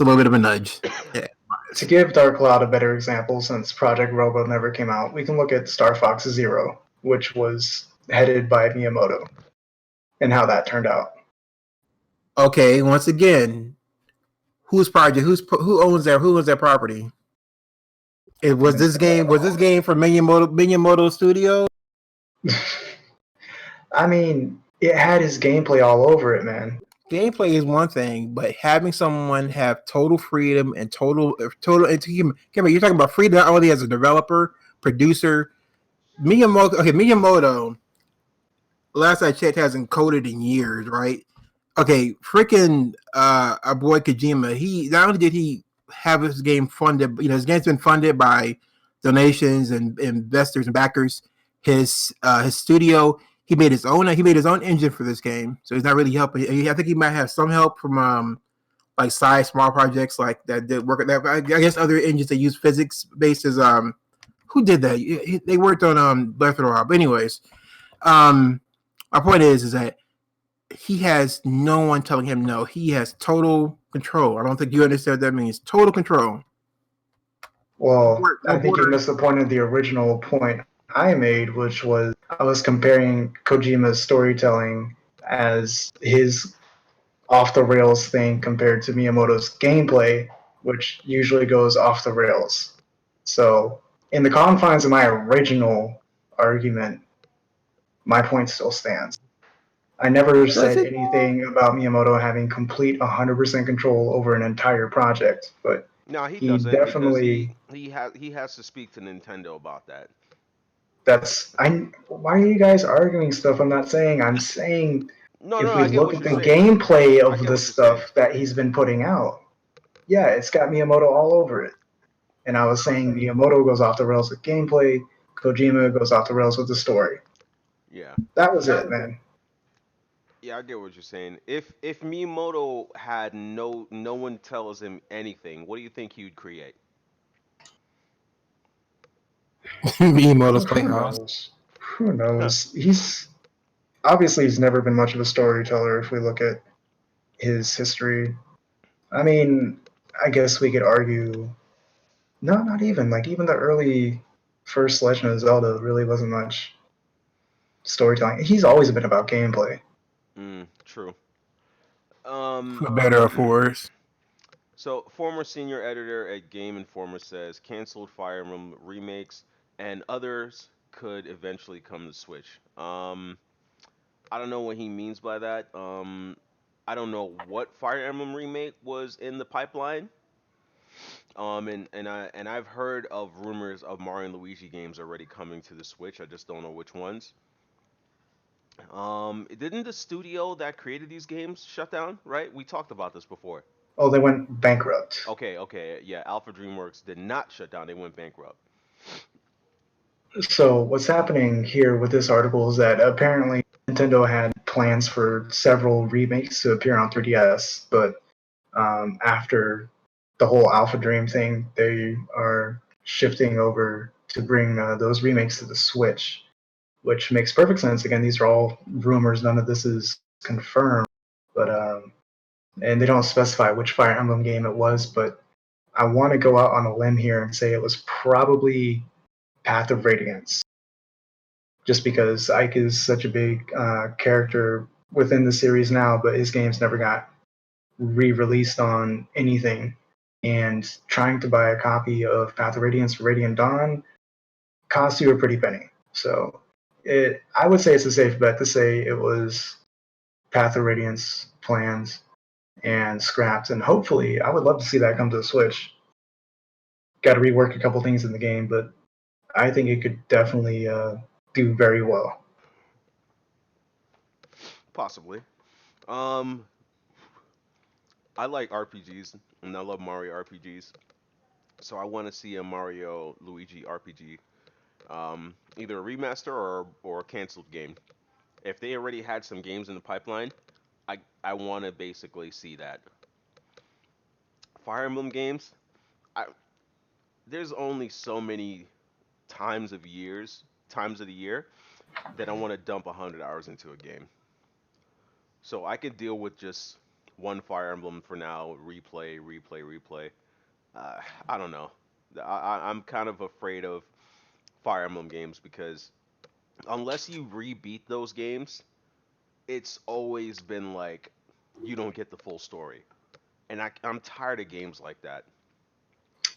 B: a little bit of a nudge. Yeah.
A: to give Dark Cloud a better example, since Project Robo never came out, we can look at Star Fox Zero, which was headed by Miyamoto, and how that turned out.
B: Okay. Once again, whose project? Who owns that? Who owns that property? It was this game. Was this game from Miyamoto Studio?
A: I mean, it had his gameplay all over it, man.
B: Gameplay is one thing, but having someone have total freedom and total. You're talking about freedom not only as a developer, producer. Miyamoto. Okay, Miyamoto. Last I checked, hasn't coded in years, right? Okay, freaking our boy Kojima. He not only did he have his game funded, his game's been funded by donations and investors and backers. His studio, he made his own. He made his own engine for this game, so he's not really helping. I think he might have some help from like side small projects like that did work. That I guess other engines that use physics based as who did that? They worked on Breath of the Wild. But anyways, my point is that he has no one telling him no. He has total control. I don't think you understand what that means. Total control.
A: Well,
B: No
A: I think you
B: borders.
A: missed the point of the original point I made, which was I was comparing Kojima's storytelling as his off the rails thing compared to Miyamoto's gameplay, which usually goes off the rails. So, in the confines of my original argument, my point still stands. I never
B: Does
A: said
B: it?
A: anything about Miyamoto having complete 100% control over an entire project, but
C: No, he
A: he
C: doesn't because
A: definitely
C: he has to speak to Nintendo about that.
A: that's I why are you guys arguing stuff I'm not saying? I'm saying
C: No, no,
A: if we
C: I get
A: look
C: what
A: at
C: you're
A: the
C: saying.
A: gameplay
C: I
A: of
C: get
A: the
C: what you're saying.
A: stuff that he's been putting out, yeah, it's got Miyamoto all over it. And I was saying Miyamoto goes off the rails with gameplay, Kojima goes off the rails with the story.
C: Yeah.
A: That was it, man.
C: Yeah, I get what you're saying. If Miyamoto had no one tells him anything, what do you think he would create?
B: Miyamoto's
A: Who
B: Playhouse.
A: knows? Who knows? He's never been much of a storyteller if we look at his history. I mean, I guess we could argue, no, not even like even the early first Legend of Zelda really wasn't much storytelling. He's always been about gameplay.
C: True. Um,
B: For better or for worse.
C: so former senior editor at Game Informer says canceled Fire Emblem remakes and others could eventually come to Switch. I don't know what he means by that. I don't know what Fire Emblem remake was in the pipeline. And I've heard of rumors of Mario and Luigi games already coming to the Switch. I just don't know which ones. Didn't the studio that created these games shut down? Right? We talked about this before.
A: Oh, they went bankrupt.
C: Okay, yeah. Alpha DreamWorks did not shut down. They went bankrupt.
A: So what's happening here with this article is that apparently Nintendo had plans for several remakes to appear on 3DS, but after the whole Alpha Dream thing, they are shifting over to bring those remakes to the Switch, which makes perfect sense. Again, these are all rumors; none of this is confirmed, but and they don't specify which Fire Emblem game it was. But I want to go out on a limb here and say it was probably Path of Radiance, just because Ike is such a big character within the series now, but his games never got re-released on anything. And trying to buy a copy of Path of Radiance for Radiant Dawn costs you a pretty penny. So I would say it's a safe bet to say it was Path of Radiance plans and scrapped. And hopefully, I would love to see that come to the Switch. Got to rework a couple things in the game, but I think it could definitely do very well.
C: Possibly. Um, I like RPGs and I love Mario RPGs. So I want to see a Mario Luigi RPG. Either a remaster or a canceled game. If they already had some games in the pipeline, I want to basically see that. Fire Emblem games, I, there's only so many times of the year that I want to dump 100 hours into a game. So I could deal with just one Fire Emblem for now, replay. I don't know. I'm kind of afraid of Fire Emblem games because unless you rebeat those games, it's always been like you don't get the full story. And I'm tired of games like that.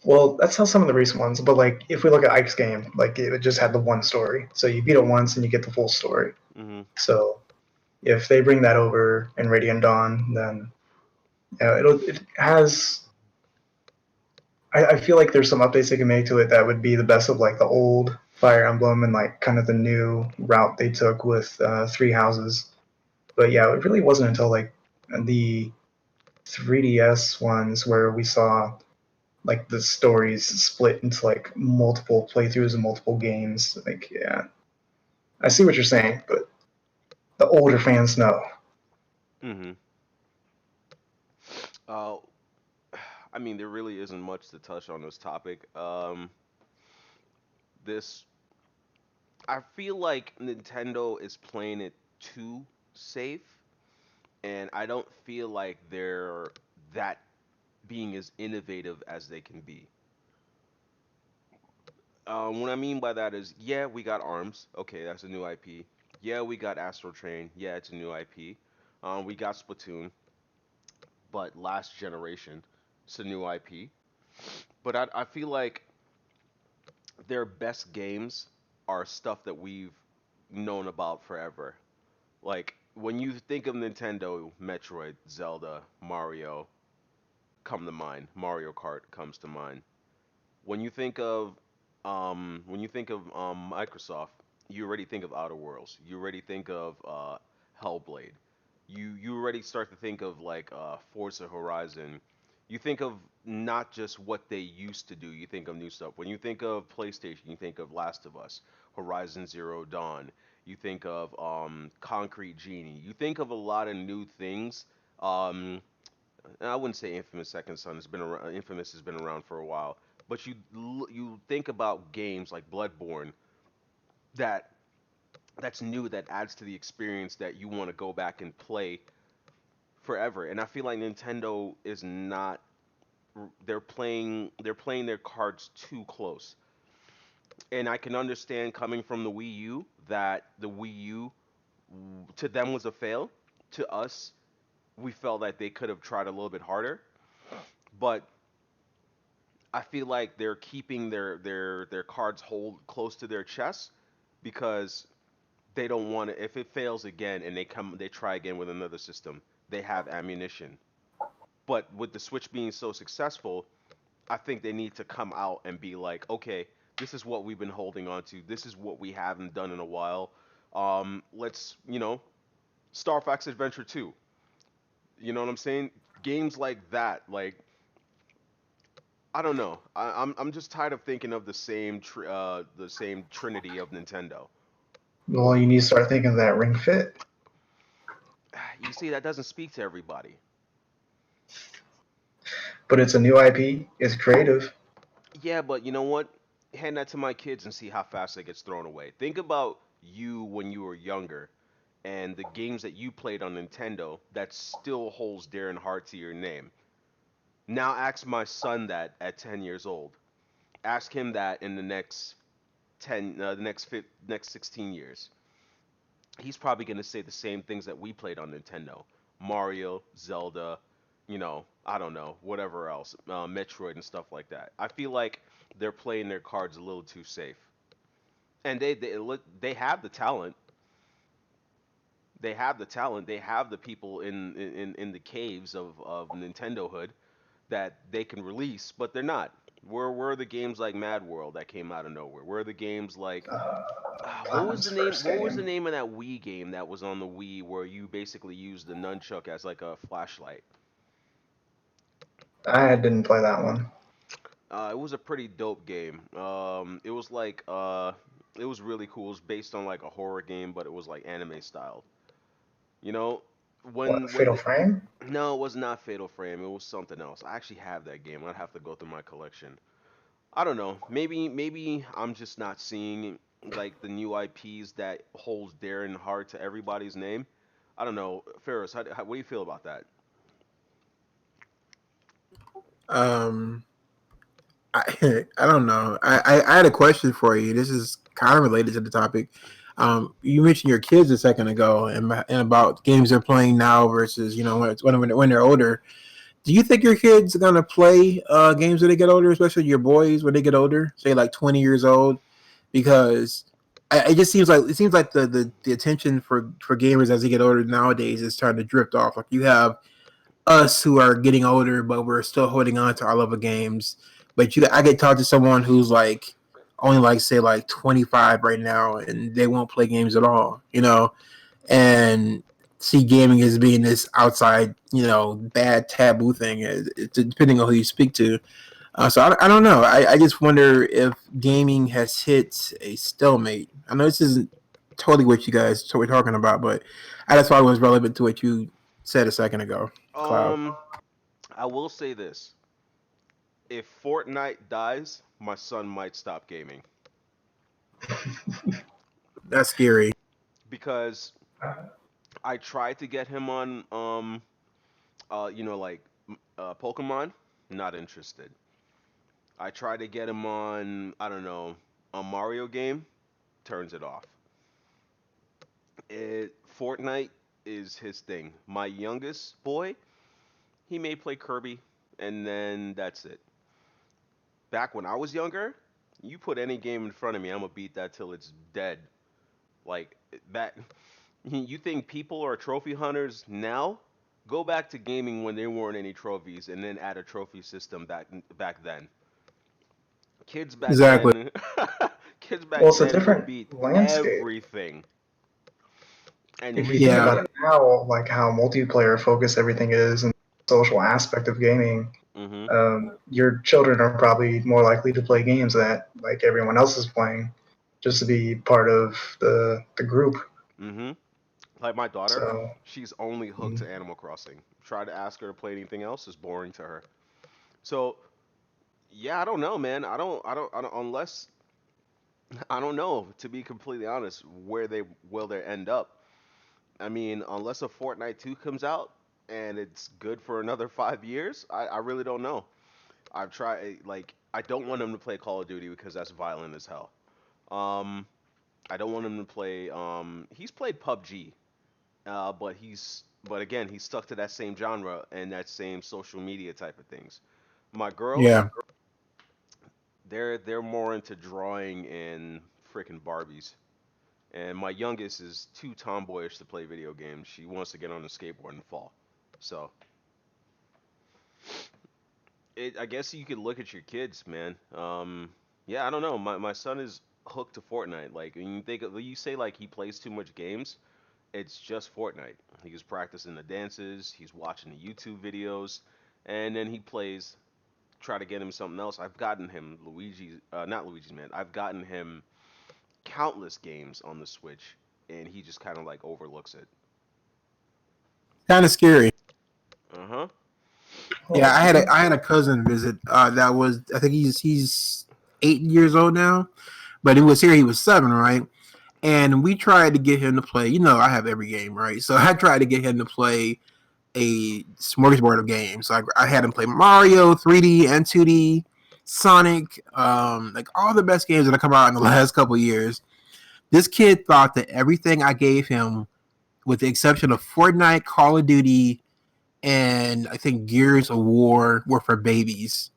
A: Well, that's how some of the recent ones. But like, if we look at Ike's game, like it just had the one story, so you beat it once and you get the full story.
C: Hmm.
A: So if they bring that over in Radiant Dawn, then it has. I feel like there's some updates they can make to it that would be the best of like the old Fire Emblem and like kind of the new route they took with Three Houses. But yeah, it really wasn't until like the 3DS ones where we saw like the stories split into like multiple playthroughs and multiple games. Like, yeah, I see what you're saying, but the older fans know.
C: Hmm. Uh, I mean, there really isn't much to touch on this topic. This I feel like Nintendo is playing it too safe, and I don't feel like they're that being as innovative as they can be. What I mean by that is, yeah, we got Arms. Okay, that's a new IP. Yeah, we got Astro Train. Yeah, it's a new IP. We got Splatoon, but last generation, it's a new IP. But I feel like their best games are stuff that we've known about forever. Like when you think of Nintendo, Metroid, Zelda, Mario come to mind. Mario Kart comes to mind. When you think of Microsoft, you already think of Outer Worlds. You already think of Hellblade. You already start to think of like Forza Horizon. You think of not just what they used to do. You think of new stuff. When you think of PlayStation, you think of Last of Us, Horizon Zero Dawn. You think of Concrete Genie. You think of a lot of new things. Um, I wouldn't say Infamous Second Son has been around. Infamous has been around for a while, but you think about games like Bloodborne that that's new that adds to the experience that you want to go back and play forever. And I feel like Nintendo is not. they're playing their cards too close. And I can understand coming from the Wii U that the Wii U to them was a fail. To us, we felt that they could have tried a little bit harder. But I feel like they're keeping their cards hold close to their chest because they don't want to. If it fails again and they try again with another system, they have ammunition. But with the Switch being so successful, I think they need to come out and be like, okay, this is what we've been holding on to. This is what we haven't done in a while. Let's, Star Fox Adventure 2. You know what I'm saying? Games like that, like I don't know. I'm just tired of thinking of the same trinity of Nintendo.
A: Well, you need to start thinking of that Ring Fit,
C: You see, that doesn't speak to everybody.
A: but it's a new IP. It's creative.
C: Yeah, but you know what? Hand that to my kids and see how fast it gets thrown away. Think about you when you were younger and the games that you played on Nintendo that still holds dear and heart to your name. Now ask my son that at 10 years old. Ask him that in the next 16 years. He's probably going to say the same things that we played on Nintendo. Mario, Zelda, I don't know, whatever else, Metroid and stuff like that. I feel like they're playing their cards a little too safe. And they have the talent. They have the talent. They have the people in the caves of Nintendo hood that they can release, but they're not. Where are the games like Mad World that came out of nowhere? Where are the games like what was the
A: Platinum's
C: name?
A: first
C: What was the
A: game.
C: name of that Wii game that was on the Wii where you basically used the nunchuck as like a flashlight?
A: I didn't play that one.
C: It was a pretty dope game. It was really cool. It was based on like a horror game, but it was like anime style. You know,
A: What,
C: when
A: Fatal
C: the,
A: Frame?
C: no, it was not Fatal Frame. It was something else. I actually have that game. I'd have to go through my collection. I don't know. Maybe I'm just not seeing like the new IPs that holds dear and heart to everybody's name. I don't know, Ferris. What do you feel about that?
B: Um, I don't know. I had a question for you. This is kind of related to the topic. You mentioned your kids a second ago, and about games they're playing now versus when they're older. Do you think your kids are gonna play games when they get older, especially your boys when they get older, say like 20 years old? Because it just seems like the attention for gamers as they get older nowadays is starting to drift off. Like you have us who are getting older, but we're still holding on to our love of games. But I get talked to someone who's like only like say like 25 right now, and they won't play games at all, and see gaming as being this outside, bad taboo thing. It's depending on who you speak to. So I don't know. I just wonder if gaming has hit a stalemate. I know this isn't totally what you guys were talking about, but I just thought it was relevant to what you said a second ago, Cloud.
C: Um, I will say this: if Fortnite dies, my son might stop gaming
B: That's scary.
C: because I tried to get him on Pokemon, not interested. I tried to get him on, I don't know, a Mario game, turns it off. Fortnite is his thing. My youngest boy, he may play Kirby, and then that's it. Back when I was younger, you put any game in front of me, I'm gonna beat that till it's dead. Like back, you think people are trophy hunters now? Go back to gaming when there weren't any trophies, and then add a trophy system back then. Kids back
B: Exactly.
C: then, kids
A: Well,
C: back
A: it's a
C: then could
A: different
C: beat
A: landscape.
C: everything. And
A: If you think
B: Yeah.
A: about it now, like how multiplayer focused everything is and the social aspect of gaming,
C: Mhm.
A: your children are probably more likely to play games that like everyone else is playing, just to be part of the group.
C: Mhm. Like my daughter,
A: So
C: she's only hooked
A: mm,
C: to Animal Crossing. Try to ask her to play anything else is boring to her. So yeah, I don't know, man. I don't unless I don't know, to be completely honest, where they will they end up. I mean, unless a Fortnite 2 comes out and it's good for another 5 years, I really don't know. I've tried like I don't want him to play Call of Duty because that's violent as hell. Um, I don't want him to play. He's played PUBG, but again, he's stuck to that same genre and that same social media type of things. My girls,
B: Yeah,
C: they're more into drawing and freaking Barbies. And my youngest is too tomboyish to play video games. She wants to get on a skateboard and fall. So I guess you could look at your kids, man. Yeah, I don't know. My son is hooked to Fortnite. Like when when you say like he plays too much games, it's just Fortnite. He's practicing the dances. He's watching the YouTube videos, and then he plays. Try to get him something else. I've gotten him not Luigi's Man. I've gotten him countless games on the Switch, and he just kind of like overlooks it.
B: kind of scary.
C: Uh huh.
B: Yeah,
A: Well, you
B: I had a cousin visit. That was I think he's 8 years old now, but he was here. He was 7, right? And we tried to get him to play. You know, I have every game, right? So I tried to get him to play a smorgasbord of games. So I had him play Mario 3D and 2D, Sonic, like all the best games that have come out in the last couple of years. This kid thought that everything I gave him, with the exception of Fortnite, Call of Duty, and I think Gears of War, were for babies.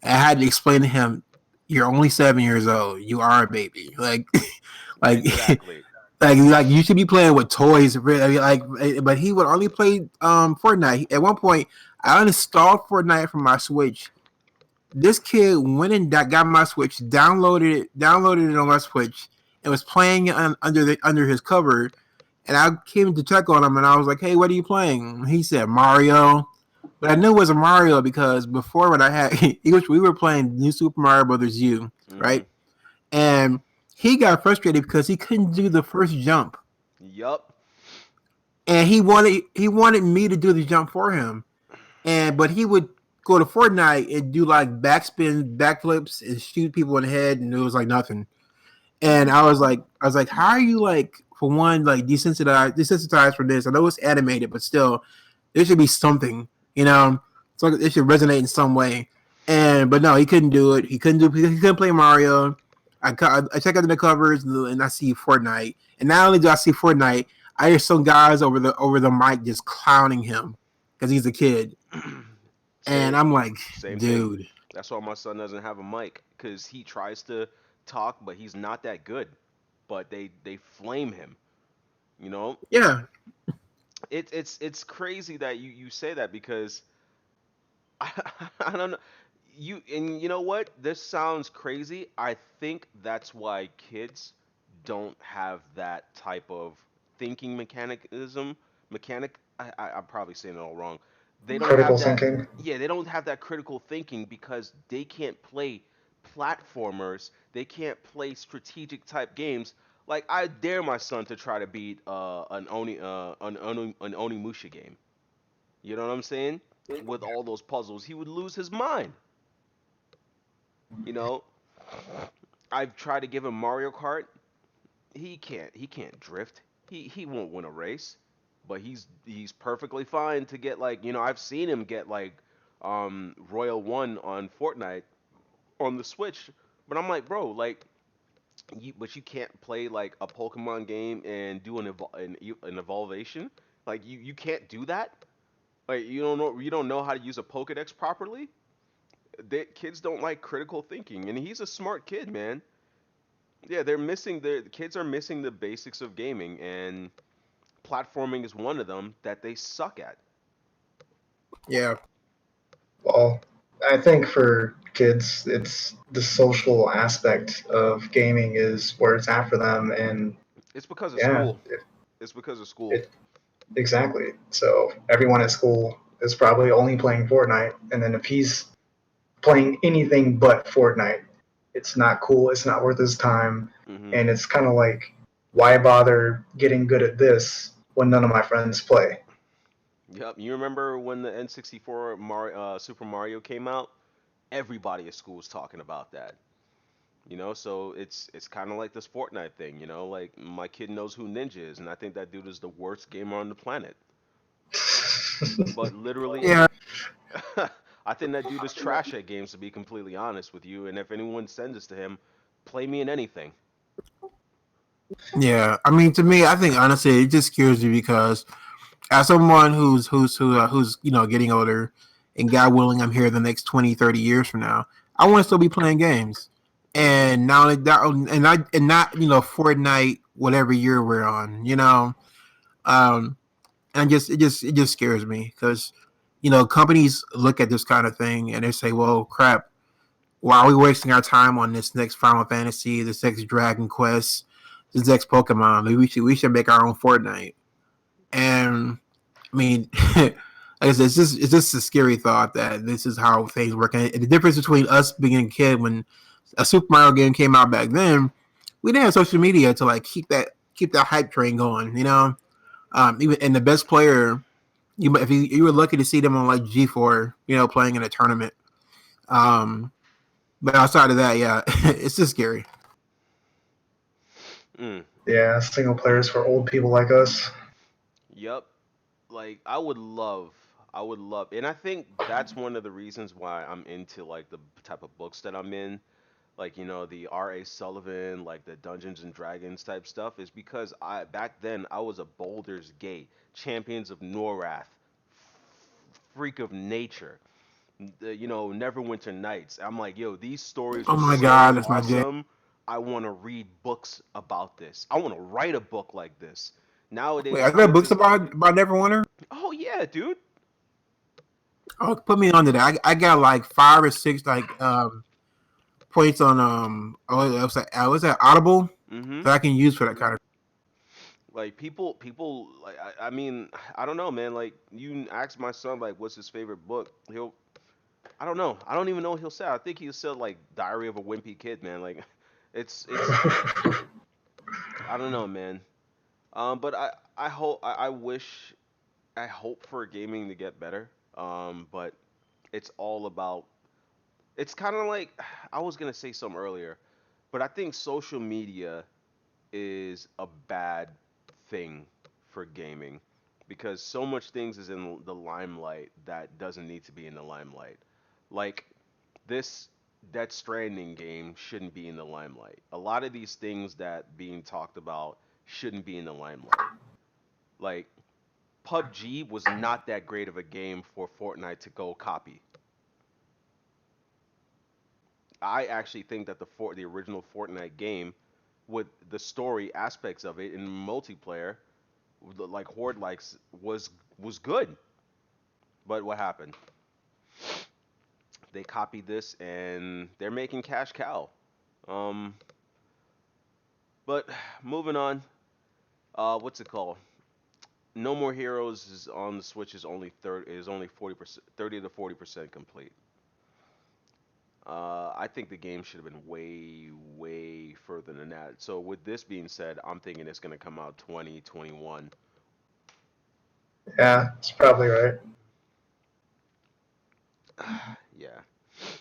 B: I had to explain to him, "You're only 7 years old. You are a baby. Like, like,
C: Exactly.
B: like you should be playing with toys." Like, but he would only play Fortnite. At one point, I uninstalled Fortnite from my Switch. This kid went and got my Switch, downloaded it on my Switch, and was playing it under his cover. And I came to check on him, and I was like, "Hey, what are you playing?" He said Mario, but I knew it was a Mario because before when I had we were playing New Super Mario Brothers U,
C: Mhm.
B: right? And he got frustrated because he couldn't do the first jump,
C: Yup.
B: and he wanted me to do the jump for him. And but he would go to Fortnite and do like backspin, backflips, and shoot people in the head, and it was like nothing. And I was like, how are you like for one like desensitized for this? I know it's animated, but still, there should be something, you know. So it should resonate in some way. And but no, he couldn't do it. He couldn't play Mario. I check out the covers and I see Fortnite. And not only do I see Fortnite, I hear some guys over the mic just clowning him because he's a kid. And
C: same
B: I'm like,
C: same thing.
B: dude,
C: That's why my son doesn't have a mic because he tries to talk, but he's not that good. But they flame him. You know,
B: yeah,
C: it's crazy that you say that because I don't know. You know what? This sounds crazy. I think that's why kids don't have that type of thinking mechanism. I'm probably saying it all wrong. They don't have
A: critical
C: that.
A: thinking.
C: Yeah, they don't have that critical thinking because they can't play platformers. They can't play strategic type games. Like I dare my son to try to beat an Onimusha game. You know what I'm saying? With all those puzzles, he would lose his mind. You know, I've tried to give him Mario Kart. He can't drift. He won't win a race, but he's perfectly fine to get like, I've seen him get like Royal 1 on Fortnite on the Switch. But I'm like, bro, like but you can't play like a Pokemon game and do an evolvation? Like you can't do that? Like you don't know how to use a Pokédex properly? Kids don't like critical thinking, and he's a smart kid, man. Yeah, the kids are missing the basics of gaming, and platforming is one of them that they suck at.
B: yeah,
A: Well, I think for kids, it's the social aspect of gaming is where it's at for them, and
C: It's because of
A: yeah,
C: school. It's because of school.
A: it exactly. So everyone at school is probably only playing Fortnite, and then if he's playing anything but Fortnite, it's not cool. It's not worth his time,
C: Hmm.
A: and it's kind of like, why bother getting good at this when none of my friends play?
C: Yep. You remember when the N64 Super Mario came out? Everybody at school was talking about that. So it's kind of like this Fortnite thing. Like my kid knows who Ninja is, and I think that dude is the worst gamer on the planet. But literally,
B: yeah.
C: I think that dude is trash at games, to be completely honest with you. And if anyone sends this to him, play me in anything.
B: Yeah, I mean, to me, I think honestly, it just scares me because as someone who's getting older, and God willing, I'm here the next 20, 30 years from now, I want to still be playing games,
C: Hmm.
B: and now that and not Fortnite, whatever year we're on, um, and it just scares me because companies look at this kind of thing and they say, well, crap, why are we wasting our time on this next Final Fantasy, this next Dragon Quest, this next Pokemon? Maybe we should make our own Fortnite. And I mean, like I said, it's just a scary thought that this is how things work. And the difference between us being a kid when a Super Mario game came out back then, we didn't have social media to like keep that hype train going. Even and the best player, if you were lucky to see them on like G4, playing in a tournament. Um, but outside of that, yeah, it's just scary.
C: Mm.
A: Yeah, single players for old people like us.
C: Yep. Like I would love, and I think that's one of the reasons why I'm into like the type of books that I'm in, like the R.A. Sullivan, like the Dungeons and Dragons type stuff, is because I back then I was a Baldur's Gate, Champions of Norath, Freak of Nature, Neverwinter Nights. I'm like, yo, these stories
B: Oh
C: are
B: my
C: so
B: god, that's my jam.
C: awesome. I want to read books about this. I want to write a book like this.
B: Wait,
C: Nowadays,
B: are there
C: kids
B: books
C: is,
B: about Neverwinter?
C: oh yeah, dude.
B: Oh, put me onto that. I got like 5 or 6 points on was that Audible
C: Hmm.
B: that I can use for that kind of.
C: Like people like I mean, I don't know, man. Like you ask my son like what's his favorite book, he'll I don't know. I don't even know what he'll say. I think he'll say like Diary of a Wimpy Kid, man. Like it's I don't know, man. But I wish I hope for gaming to get better. But it's all about it's kind of like I was gonna say something earlier, but I think social media is a bad thing for gaming because so much things is in the limelight that doesn't need to be in the limelight. Like this Death Stranding game shouldn't be in the limelight. A lot of these things that being talked about shouldn't be in the limelight. Like PUBG was not that great of a game for Fortnite to go copy. I actually think that the original Fortnite game with the story aspects of it in multiplayer like Horde likes was good. But what happened? They copied this and they're making cash cow. Um, but moving on. What's it called? No More Heroes is on the Switch is only 40%, 30 to 40% complete. I think the game should have been way further than that. So with this being said, I'm thinking it's gonna come out 2021.
A: Yeah, it's probably right.
C: Yeah.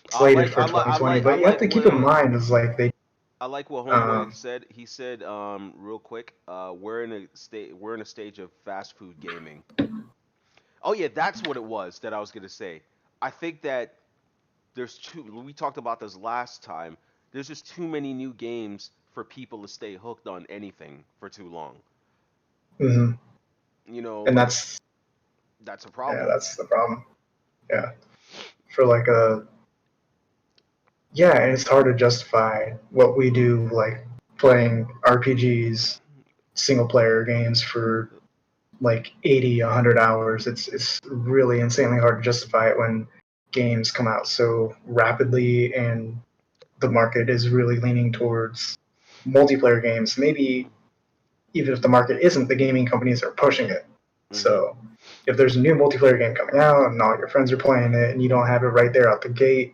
A: Slated for 2020,
C: I
A: but you have
C: like
A: to keep in
C: what
A: mind is like they
C: I like what Homeboy
A: um
C: said. He said, real quick, we're in a stage of fast food gaming. Oh yeah, that's what it was that I was gonna say. I think that there's too. We talked about this last time. There's just too many new games for people to stay hooked on anything for too long.
A: mhm. And
C: Like
A: that's
C: that's a
A: yeah,
C: problem.
A: that's the problem. Yeah. For like a yeah, and it's hard to justify what we do like playing RPGs, single player games for like 80, 100 hours. It's really insanely hard to justify it when games come out so rapidly and the market is really leaning towards multiplayer games. Maybe even if the market isn't, the gaming companies are pushing it.
C: Mhm.
A: So if there's a new multiplayer game coming out and all your friends are playing it and you don't have it right there out the gate,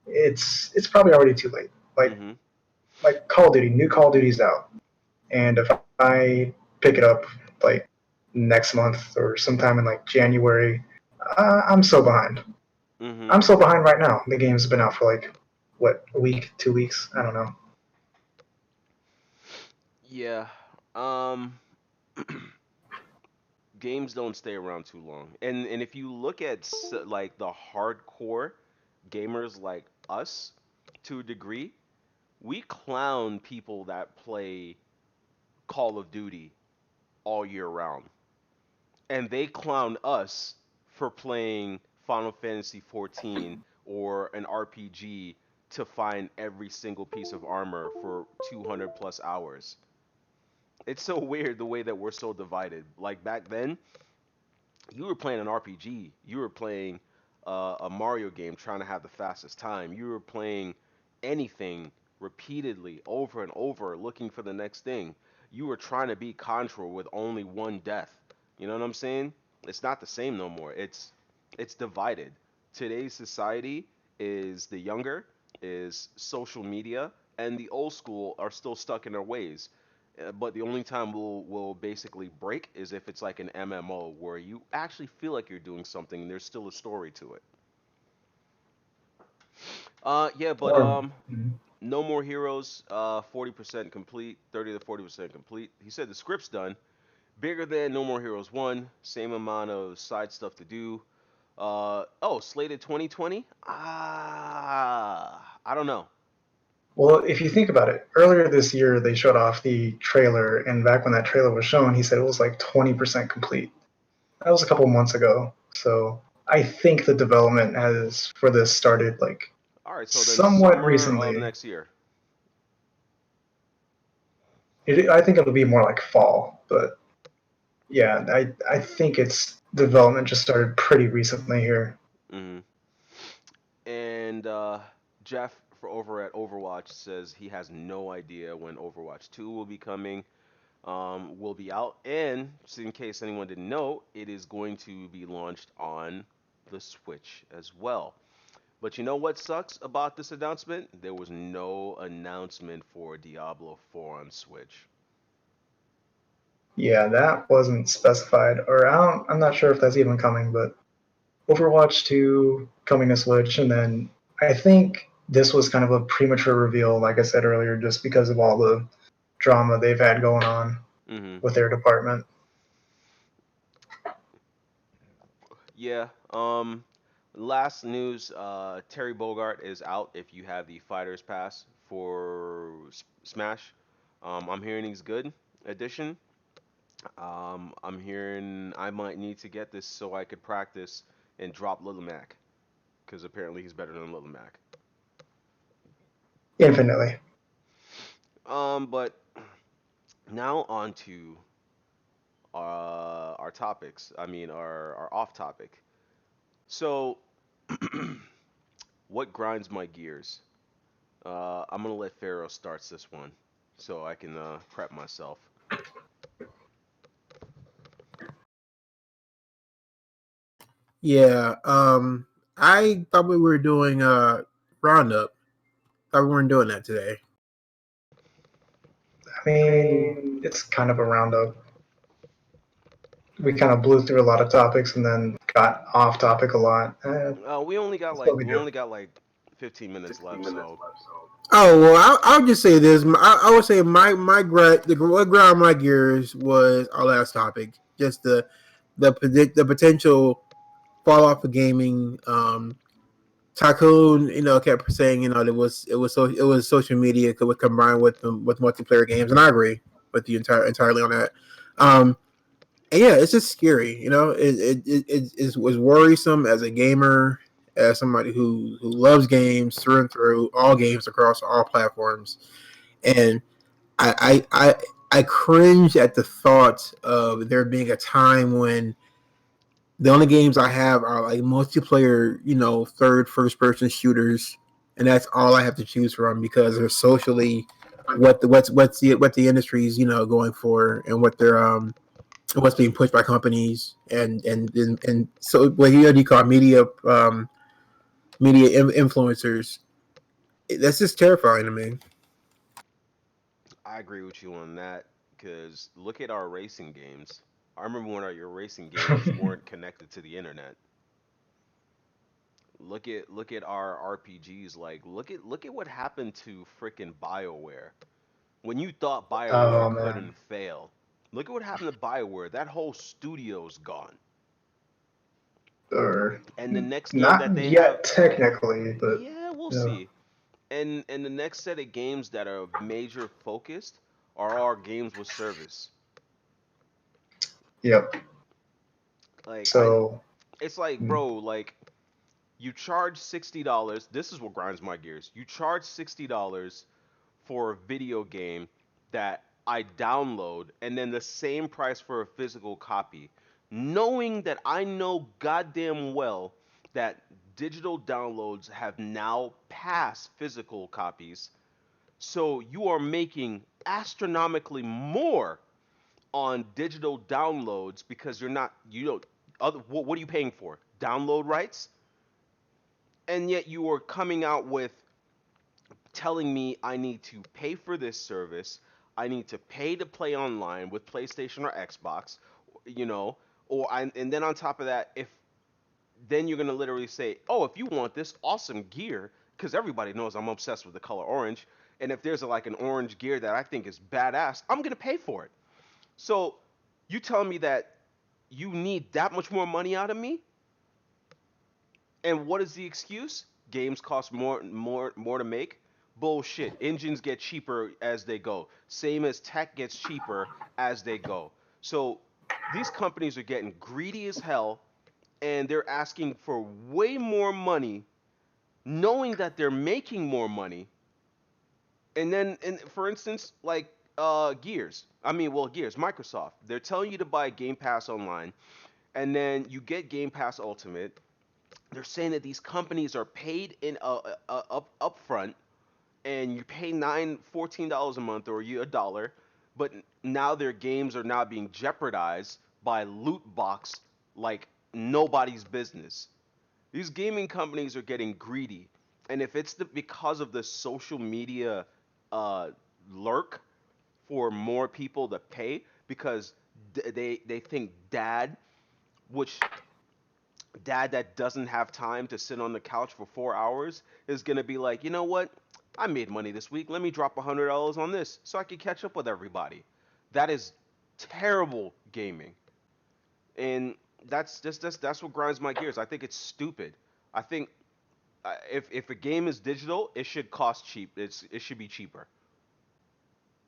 A: it's probably already too late.
C: Mhm.
A: Like Call of Duty, new Call of Duty's out, and if I pick it up like next month or sometime in like January, I'm so behind. I'm
C: Mhm.
A: so behind right now. The game's been out for like what, a week, 2 weeks? I don't know.
C: Yeah. Um. games don't stay around too long. And if you look at like the hardcore gamers like us to a degree, we clown people that play Call of Duty all year round. And they clown us for playing Final Fantasy 14 or an RPG to find every single piece of armor for 200 plus hours. It's so weird the way that we're so divided. Like back then, you were playing an RPG, you were playing a Mario game trying to have the fastest time, you were playing anything repeatedly over and over looking for the next thing. You were trying to beat Control with only one death. You know what I'm saying? It's not the same no more. It's divided. Today's society is the younger, is social media, and the old school are still stuck in their ways. But the only time we'll basically break is if it's like an MMO where you actually feel like you're doing something and there's still a story to it. Yeah, but
A: Or
C: No More Heroes, 40% complete, 30 to 40% complete. He said the script's done. Bigger than No More Heroes 1, same amount of side stuff to do. Oh, slated 2020? I don't know.
A: well, if you think about it, earlier this year they showed off the trailer, and back when that trailer was shown, he said it was like 20% complete. That was a couple months ago. So I think the development has for this started like
C: All right, so then
A: somewhat
C: summer of
A: recently.
C: next year.
A: I think it'll be more like fall, but yeah, I think its development just started pretty recently here.
C: Hmm. And Jeff for over at Overwatch says he has no idea when Overwatch 2 will be coming, will be out. And just in case anyone didn't know, it is going to be launched on the Switch as well. But you know what sucks about this announcement? There was no announcement for Diablo 4 on Switch.
A: Yeah, that wasn't specified, or I'm not sure if that's even coming, but Overwatch 2 coming to Switch, and then I think this was kind of a premature reveal, like I said earlier, just because of all the drama they've had going on
C: Hmm.
A: with their department.
C: Yeah. Last news: Terry Bogart is out. If you have the Fighters Pass for Smash, I'm hearing he's good addition. I'm hearing I might need to get this so I could practice and drop Little Mac because apparently he's better than Little Mac.
A: Infinitely.
C: But now on to our topics. I mean, our off topic. So, what grinds my gears? I'm gonna let Pharaoh starts this one, so I can prep myself.
B: Yeah. I thought we were doing roundup. Thought we weren't doing that today.
A: I mean, it's kind of a roundup. We kind of blew through a lot of topics and then got off topic a lot. That's what we
C: We
A: do.
C: only got like 15 minutes left, so
B: Oh well, I'll just say this. I would say what ground my gears was our last topic. Just the potential fall off of gaming. Tycoon, kept saying it was social media could combine with multiplayer games, and I agree with you entirely on that. Um, and yeah, it's just scary. It was worrisome as a gamer, as somebody who loves games through and through, all games across all platforms, and I cringe at the thought of there being a time when the only games I have are like multiplayer, third first person shooters, and that's all I have to choose from because they're socially what the industry's going for and what's being pushed by companies and so what you call media influencers. That's just terrifying to me.
C: I agree with you on that. Because look at our racing games. I remember when your racing games weren't connected to the internet. Look at our RPGs. Like look at what happened to freaking BioWare. When you thought BioWare
A: Oh man.
C: couldn't fail, Look at what happened to BioWare. That whole studio's gone.
A: Or
C: And the next game that
A: not
C: they have,
A: yet technically, but
C: yeah, we'll
A: yeah.
C: see. And the next set of games that are major focused are our games with service.
A: Yep.
C: Like I,
A: So
C: it's like,
A: mm,
C: bro, like you charge $60. This is what grinds my gears. You charge $60 for a video game that I download, and then the same price for a physical copy, knowing that I know goddamn well that digital downloads have now passed physical copies. So you are making astronomically more on digital downloads because you don't what are you paying for? Download rights? And yet you are coming out with telling me I need to pay for this service, I need to pay to play online with PlayStation or Xbox, you know, and then on top of that, if then you're gonna literally say, oh, if you want this awesome gear, because everybody knows I'm obsessed with the color orange, and if there's like an orange gear that I think is badass, I'm gonna pay for it. So you telling me that you need that much more money out of me? And what is the excuse? Games cost more to make. Bullshit. Engines get cheaper as they go. Same as tech gets cheaper as they go. So these companies are getting greedy as hell and they're asking for way more money knowing that they're making more money. And then and for instance, like Gears. Gears, Microsoft. They're telling you to buy Game Pass online and then you get Game Pass Ultimate. They're saying that these companies are paid in upfront, and you pay $14 a month or you a dollar, but now their games are now being jeopardized by loot box like nobody's business. These gaming companies are getting greedy, and if it's because of the social media uh, lurk for more people to pay because they think which dad that doesn't have time to sit on the couch for 4 hours is gonna be like, you know what? I made money this week. Let me drop $100 on this so I can catch up with everybody. That is terrible gaming, and that's what grinds my gears. I think it's stupid. I think if a game is digital, it should cost cheap. It should be cheaper.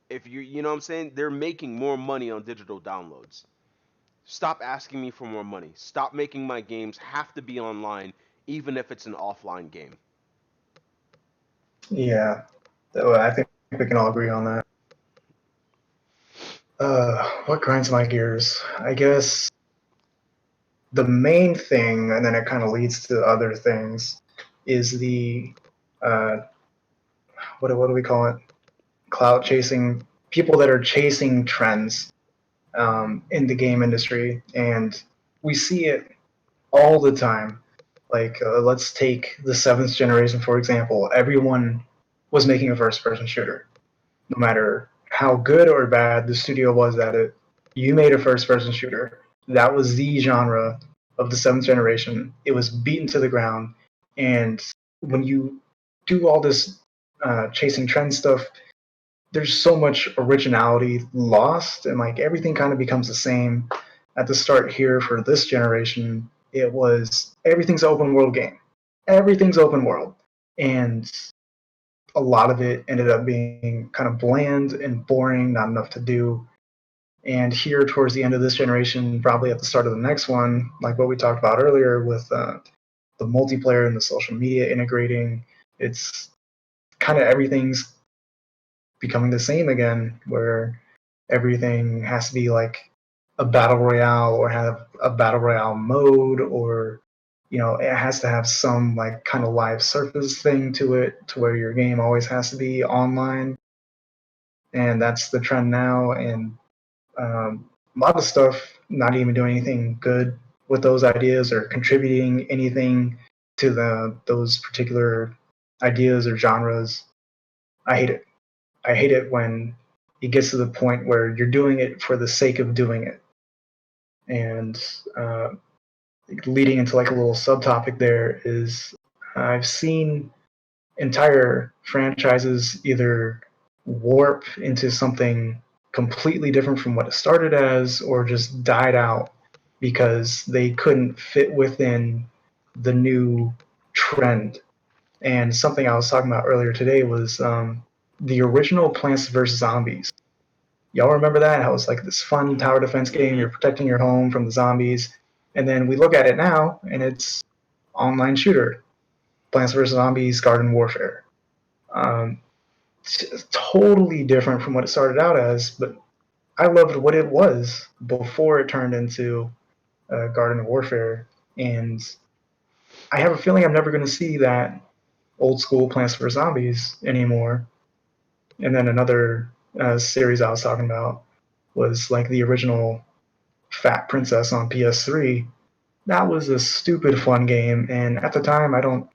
C: If you know what I'm saying, they're making more money on digital downloads. Stop asking me for more money. Stop making my games have to be online, even if it's an offline game.
A: yeah, I think we can all agree on that. What grinds my gears? I guess the main thing, and then it kind of leads to other things, is the uh, what do we call it? Clout chasing. People that are chasing trends in the game industry, and we see it all the time. Like, let's take the seventh generation for example. Everyone was making a first-person shooter, no matter how good or bad the studio was at it. You made a first-person shooter. That was the genre of the seventh generation. It was beaten to the ground, and when you do all this chasing trend stuff, there's so much originality lost, and like everything kind of becomes the same. At the start here for this generation, it was everything's open world game, everything's open world, and a lot of it ended up being kind of bland and boring, not enough to do. And here towards the end of this generation, probably at the start of the next one, like what we talked about earlier with the multiplayer and the social media integrating, it's kind of everything's becoming the same again, where everything has to be like a battle royale or have a battle royale mode, or it has to have some like kind of live service thing to it, to where your game always has to be online, and that's the trend now. And a lot of stuff not even doing anything good with those ideas or contributing anything to those particular ideas or genres. I hate it. I hate it when it gets to the point where you're doing it for the sake of doing it. And leading into like a little subtopic there is I've seen entire franchises either warp into something completely different from what it started as, or just died out because they couldn't fit within the new trend. And something I was talking about earlier today was the original Plants vs. Zombies. Y'all remember that? How it was like this fun tower defense game.
C: Mm-hmm.
A: You're protecting your home from the zombies. And then we look at it now, and it's online shooter, Plants vs. Zombies, Garden Warfare. Um, totally different from what it started out as, but I loved what it was before it turned into Garden Warfare. And I have a feeling I'm never going to see that old school Plants vs. Zombies anymore. And then another series I was talking about was like the original Fat Princess on PS3. That was a stupid fun game, and at the time, I don't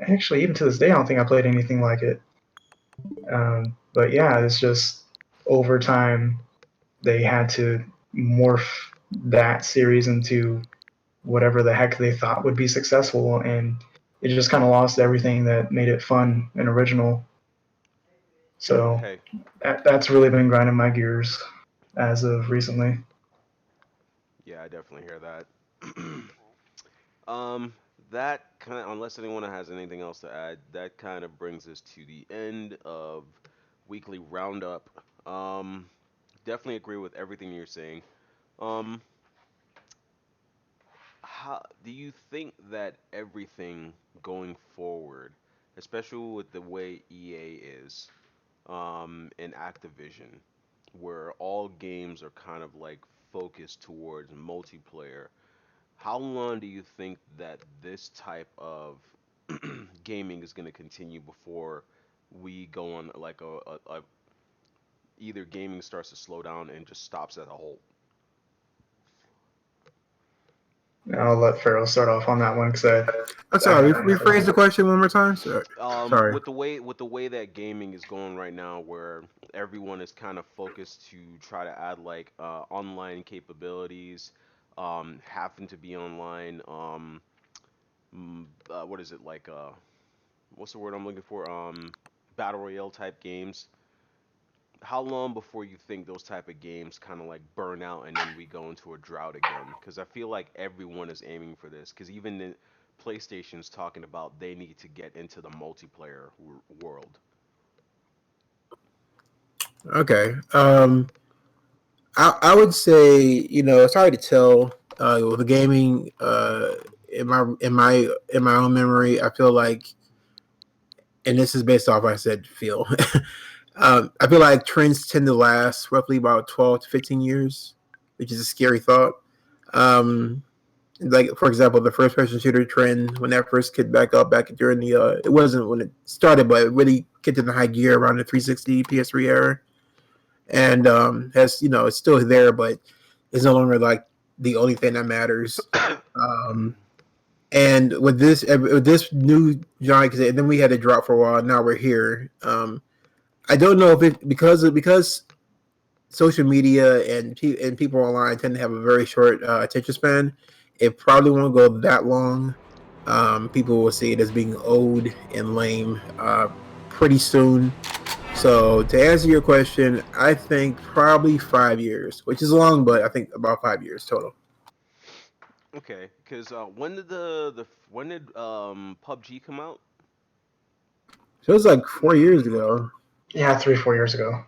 A: actually, even to this day, I don't think I played anything like it. But yeah, it's just over time they had to morph that series into whatever the heck they thought would be successful, and it just kind of lost everything that made it fun and original. So
C: Hey,
A: that's really been grinding my gears as of recently.
C: yeah, I definitely hear that. Um, that kind of, unless anyone has anything else to add, that kind of brings us to the end of weekly roundup. Um, Definitely agree with everything you're saying. Um, how do you think that everything going forward, especially with the way EA is, in Activision, where all games are kind of like focused towards multiplayer, how long do you think that this type of gaming is going to continue before we go on like a either gaming starts to slow down and just stops at a halt?
A: I'll let Farrell start off on that one because
B: I'm sorry. Rephrase the question one more time. Sorry.
C: With the way that gaming is going right now, where everyone is kind of focused to try to add like online capabilities, having to be online. What is it like? What's the word I'm looking for? Battle royale type games. How long before you think those type of games kind of like burn out and then we go into a drought again? Because I feel like everyone is aiming for this. Because even the PlayStation's talking about they need to get into the multiplayer world.
B: Okay. I would say, it's hard to tell with the gaming. In my own memory, I feel like, and this is based off I said feel. I feel like trends tend to last roughly about 12 to 15 years, which is a scary thought. Um, like for example, the first person shooter trend when that first kicked back up back during the it wasn't when it started, but it really kicked in the high gear around the 360 PS3 era, and has it's still there, but it's no longer like the only thing that matters. Um, and with this new genre, and then we had a drop for a while. Now we're here. I don't know if it because social media and people online tend to have a very short attention span. It probably won't go that long. People will see it as being old and lame pretty soon. So to answer your question, I think probably 5 years, which is long, but I think about 5 years total.
C: Okay, because when did when did PUBG come out?
B: So it was like 4 years ago.
A: yeah, 3 4 years ago.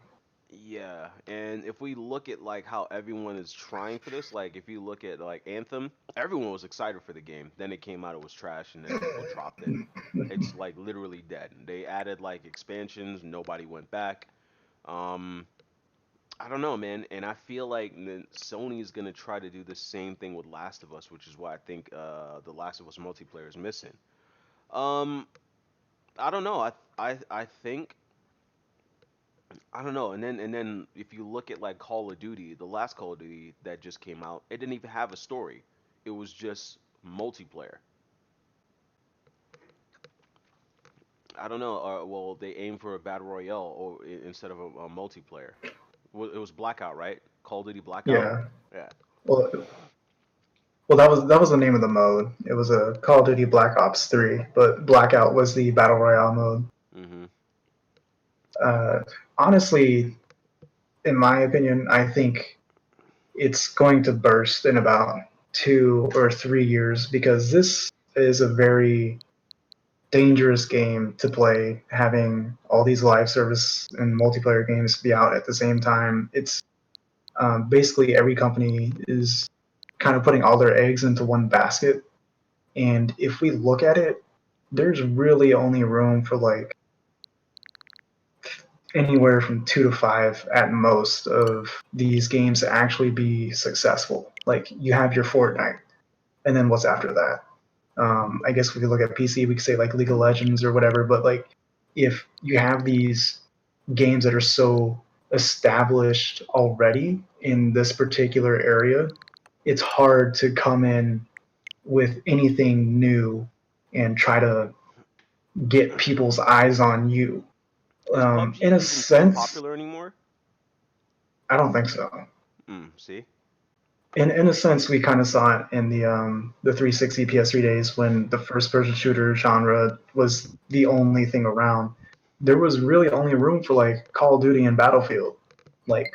C: Yeah, and if we look at like how everyone is trying for this, like if you look at like Anthem, everyone was excited for the game. Then it came out, it was trash, and then people dropped it. It's like literally dead. They added like expansions, nobody went back. Um, I don't know, man, and I feel like Sony is gonna try to do the same thing with Last of Us, which is why I think the Last of Us multiplayer is missing. Um, I don't know. I think I don't know. And then if you look at like Call of Duty, the last Call of Duty that just came out, it didn't even have a story. It was just multiplayer. I don't know. Well, they aim for a battle royale or instead of a multiplayer. Well, it was Blackout, right? Call of Duty Blackout.
A: Yeah.
C: Yeah.
A: Well, well, that was the name of the mode. It was a Call of Duty Black Ops 3, but Blackout was the battle royale mode.
C: Mhm.
A: Uh, honestly, in my opinion, I think it's going to burst in about 2 or 3 years because this is a very dangerous game to play. Having all these live service and multiplayer games be out at the same time, it's basically every company is kind of putting all their eggs into one basket. And if we look at it, there's really only room for like anywhere from 2 to 5 at most of these games to actually be successful. Like you have your Fortnite, and then what's after that? I guess we could look at PC. We could say like League of Legends or whatever. But like, if you have these games that are so established already in this particular area, it's hard to come in with anything new and try to get people's eyes on you.
C: Is
A: In
C: PUBG
A: a
C: even so
A: sense,
C: popular anymore?
A: I don't think so.
C: See?
A: In a sense, we kind of saw it in the 360 PS3 days when the first person shooter genre was the only thing around. There was really only room for like Call of Duty and Battlefield, like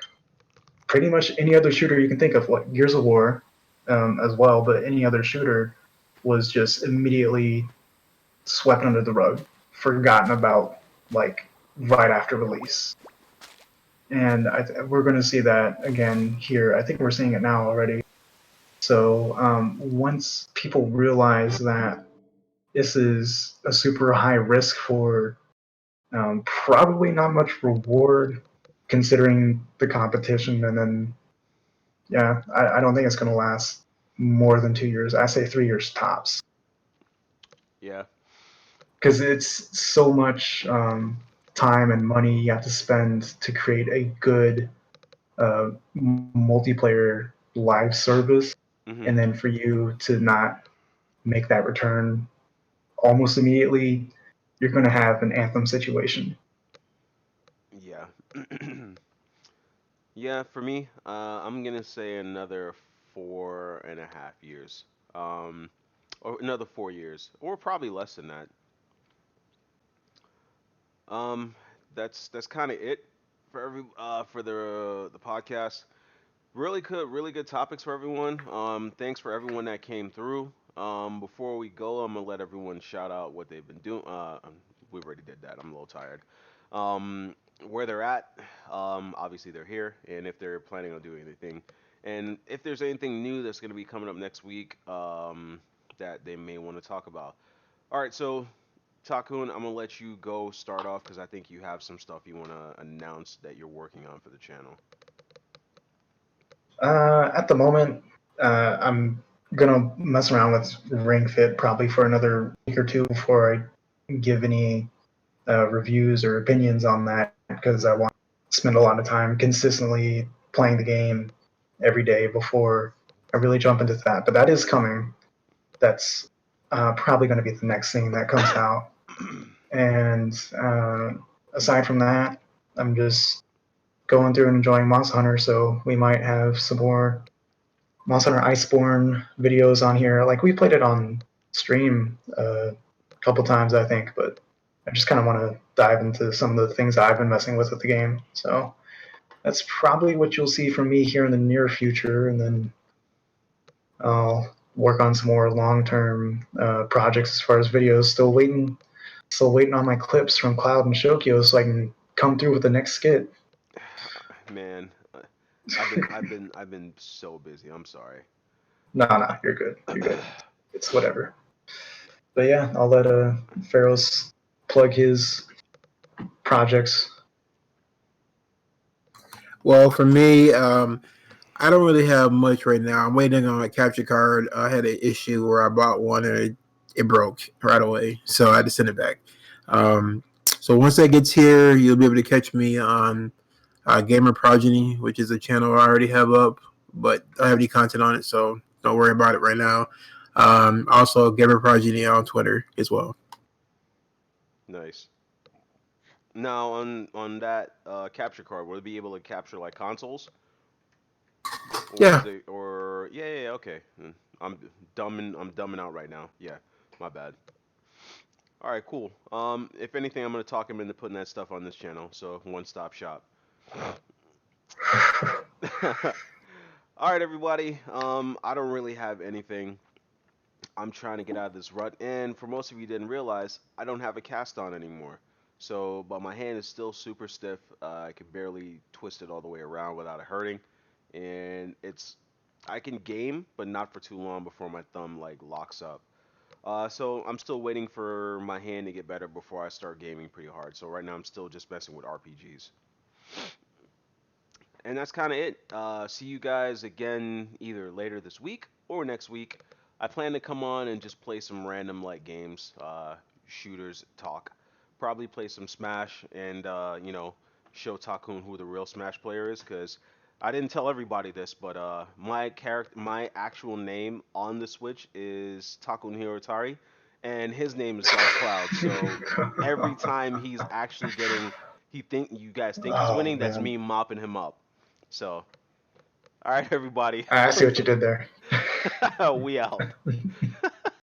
A: pretty much any other shooter you can think of, like Gears of War, as well. But any other shooter was just immediately swept under the rug, forgotten about, like right after release. And we're going to see that again here. I think we're seeing it now already. So once people realize that this is a super high risk for probably not much reward considering the competition, and then yeah, I don't think it's going to last more than 2 years. I say 3 years tops
C: Yeah.
A: because it's so much time and money you have to spend to create a good multiplayer live service,
C: Mhm.
A: and then for you to not make that return almost immediately, you're going to have an Anthem situation.
C: Yeah. Yeah, for me, I'm gonna say another 4.5 years. Um, or another 4 years, or probably less than that. Um, that's kind of it for the podcast. Really good topics for everyone. Thanks for everyone that came through. Before we go, I'm gonna let everyone shout out what they've been doing. We already did that. I'm a little tired. Where they're at. Obviously they're here, and if they're planning on doing anything, and if there's anything new that's gonna be coming up next week, that they may want to talk about. All right, so Takun, I'm gonna let you go start off because I think you have some stuff you want to announce that you're working on for the channel.
A: At the moment, I'm gonna mess around with Ring Fit probably for another week or two before I give any reviews or opinions on that because I want to spend a lot of time consistently playing the game every day before I really jump into that. But that is coming. That's probably going to be the next thing that comes out. And aside from that, I'm just going through and enjoying Monster Hunter, so we might have some more Monster Hunter Iceborne videos on here. Like we played it on stream a couple times, I think, but I just kind of want to dive into some of the things I've been messing with the game. So that's probably what you'll see from me here in the near future, and then I'll work on some more long-term projects as far as videos. Still waiting on my clips from Cloud and Shokyo so I can come through with the next skit.
C: Man, I've been so busy. I'm sorry.
A: Nah, you're good. You're good. It's whatever. But yeah, I'll let Pharaohs plug his projects.
B: Well, for me, I don't really have much right now. I'm waiting on a capture card. I had an issue where I bought one and it broke right away, so I had to send it back. So once that gets here, you'll be able to catch me on Gamer Progeny, which is a channel I already have up, but I don't have any content on it, so don't worry about it right now. Also, Gamer Progeny on Twitter as well.
C: Nice. Now on that capture card, will it be able to capture like consoles, or is
B: Yeah.
C: it or yeah, yeah, yeah, okay. I'm I'm dumbing out right now. Yeah, my bad. All right, cool. If anything, I'm gonna talk him into putting that stuff on this channel. So one stop shop. All right, everybody. I don't really have anything. I'm trying to get out of this rut, and for most of you didn't realize, I don't have a cast on anymore. So, but my hand is still super stiff. I can barely twist it all the way around without it hurting, and I can game, but not for too long before my thumb like locks up. So I'm still waiting for my hand to get better before I start gaming pretty hard. So right now I'm still just messing with RPGs. And that's kind of it. See you guys again either later this week or next week. I plan to come on and just play some random like games, shooters, talk. Probably play some Smash and show Takun who the real Smash player is. Cause I didn't tell everybody this, but my actual name on the Switch is Takun Hirotari, and his name is Dark Cloud. So every time he's actually getting, you guys think he's
A: Oh
C: winning, that's
A: man,
C: me mopping him up. So, all right, everybody.
A: I see what you did there.
C: We out.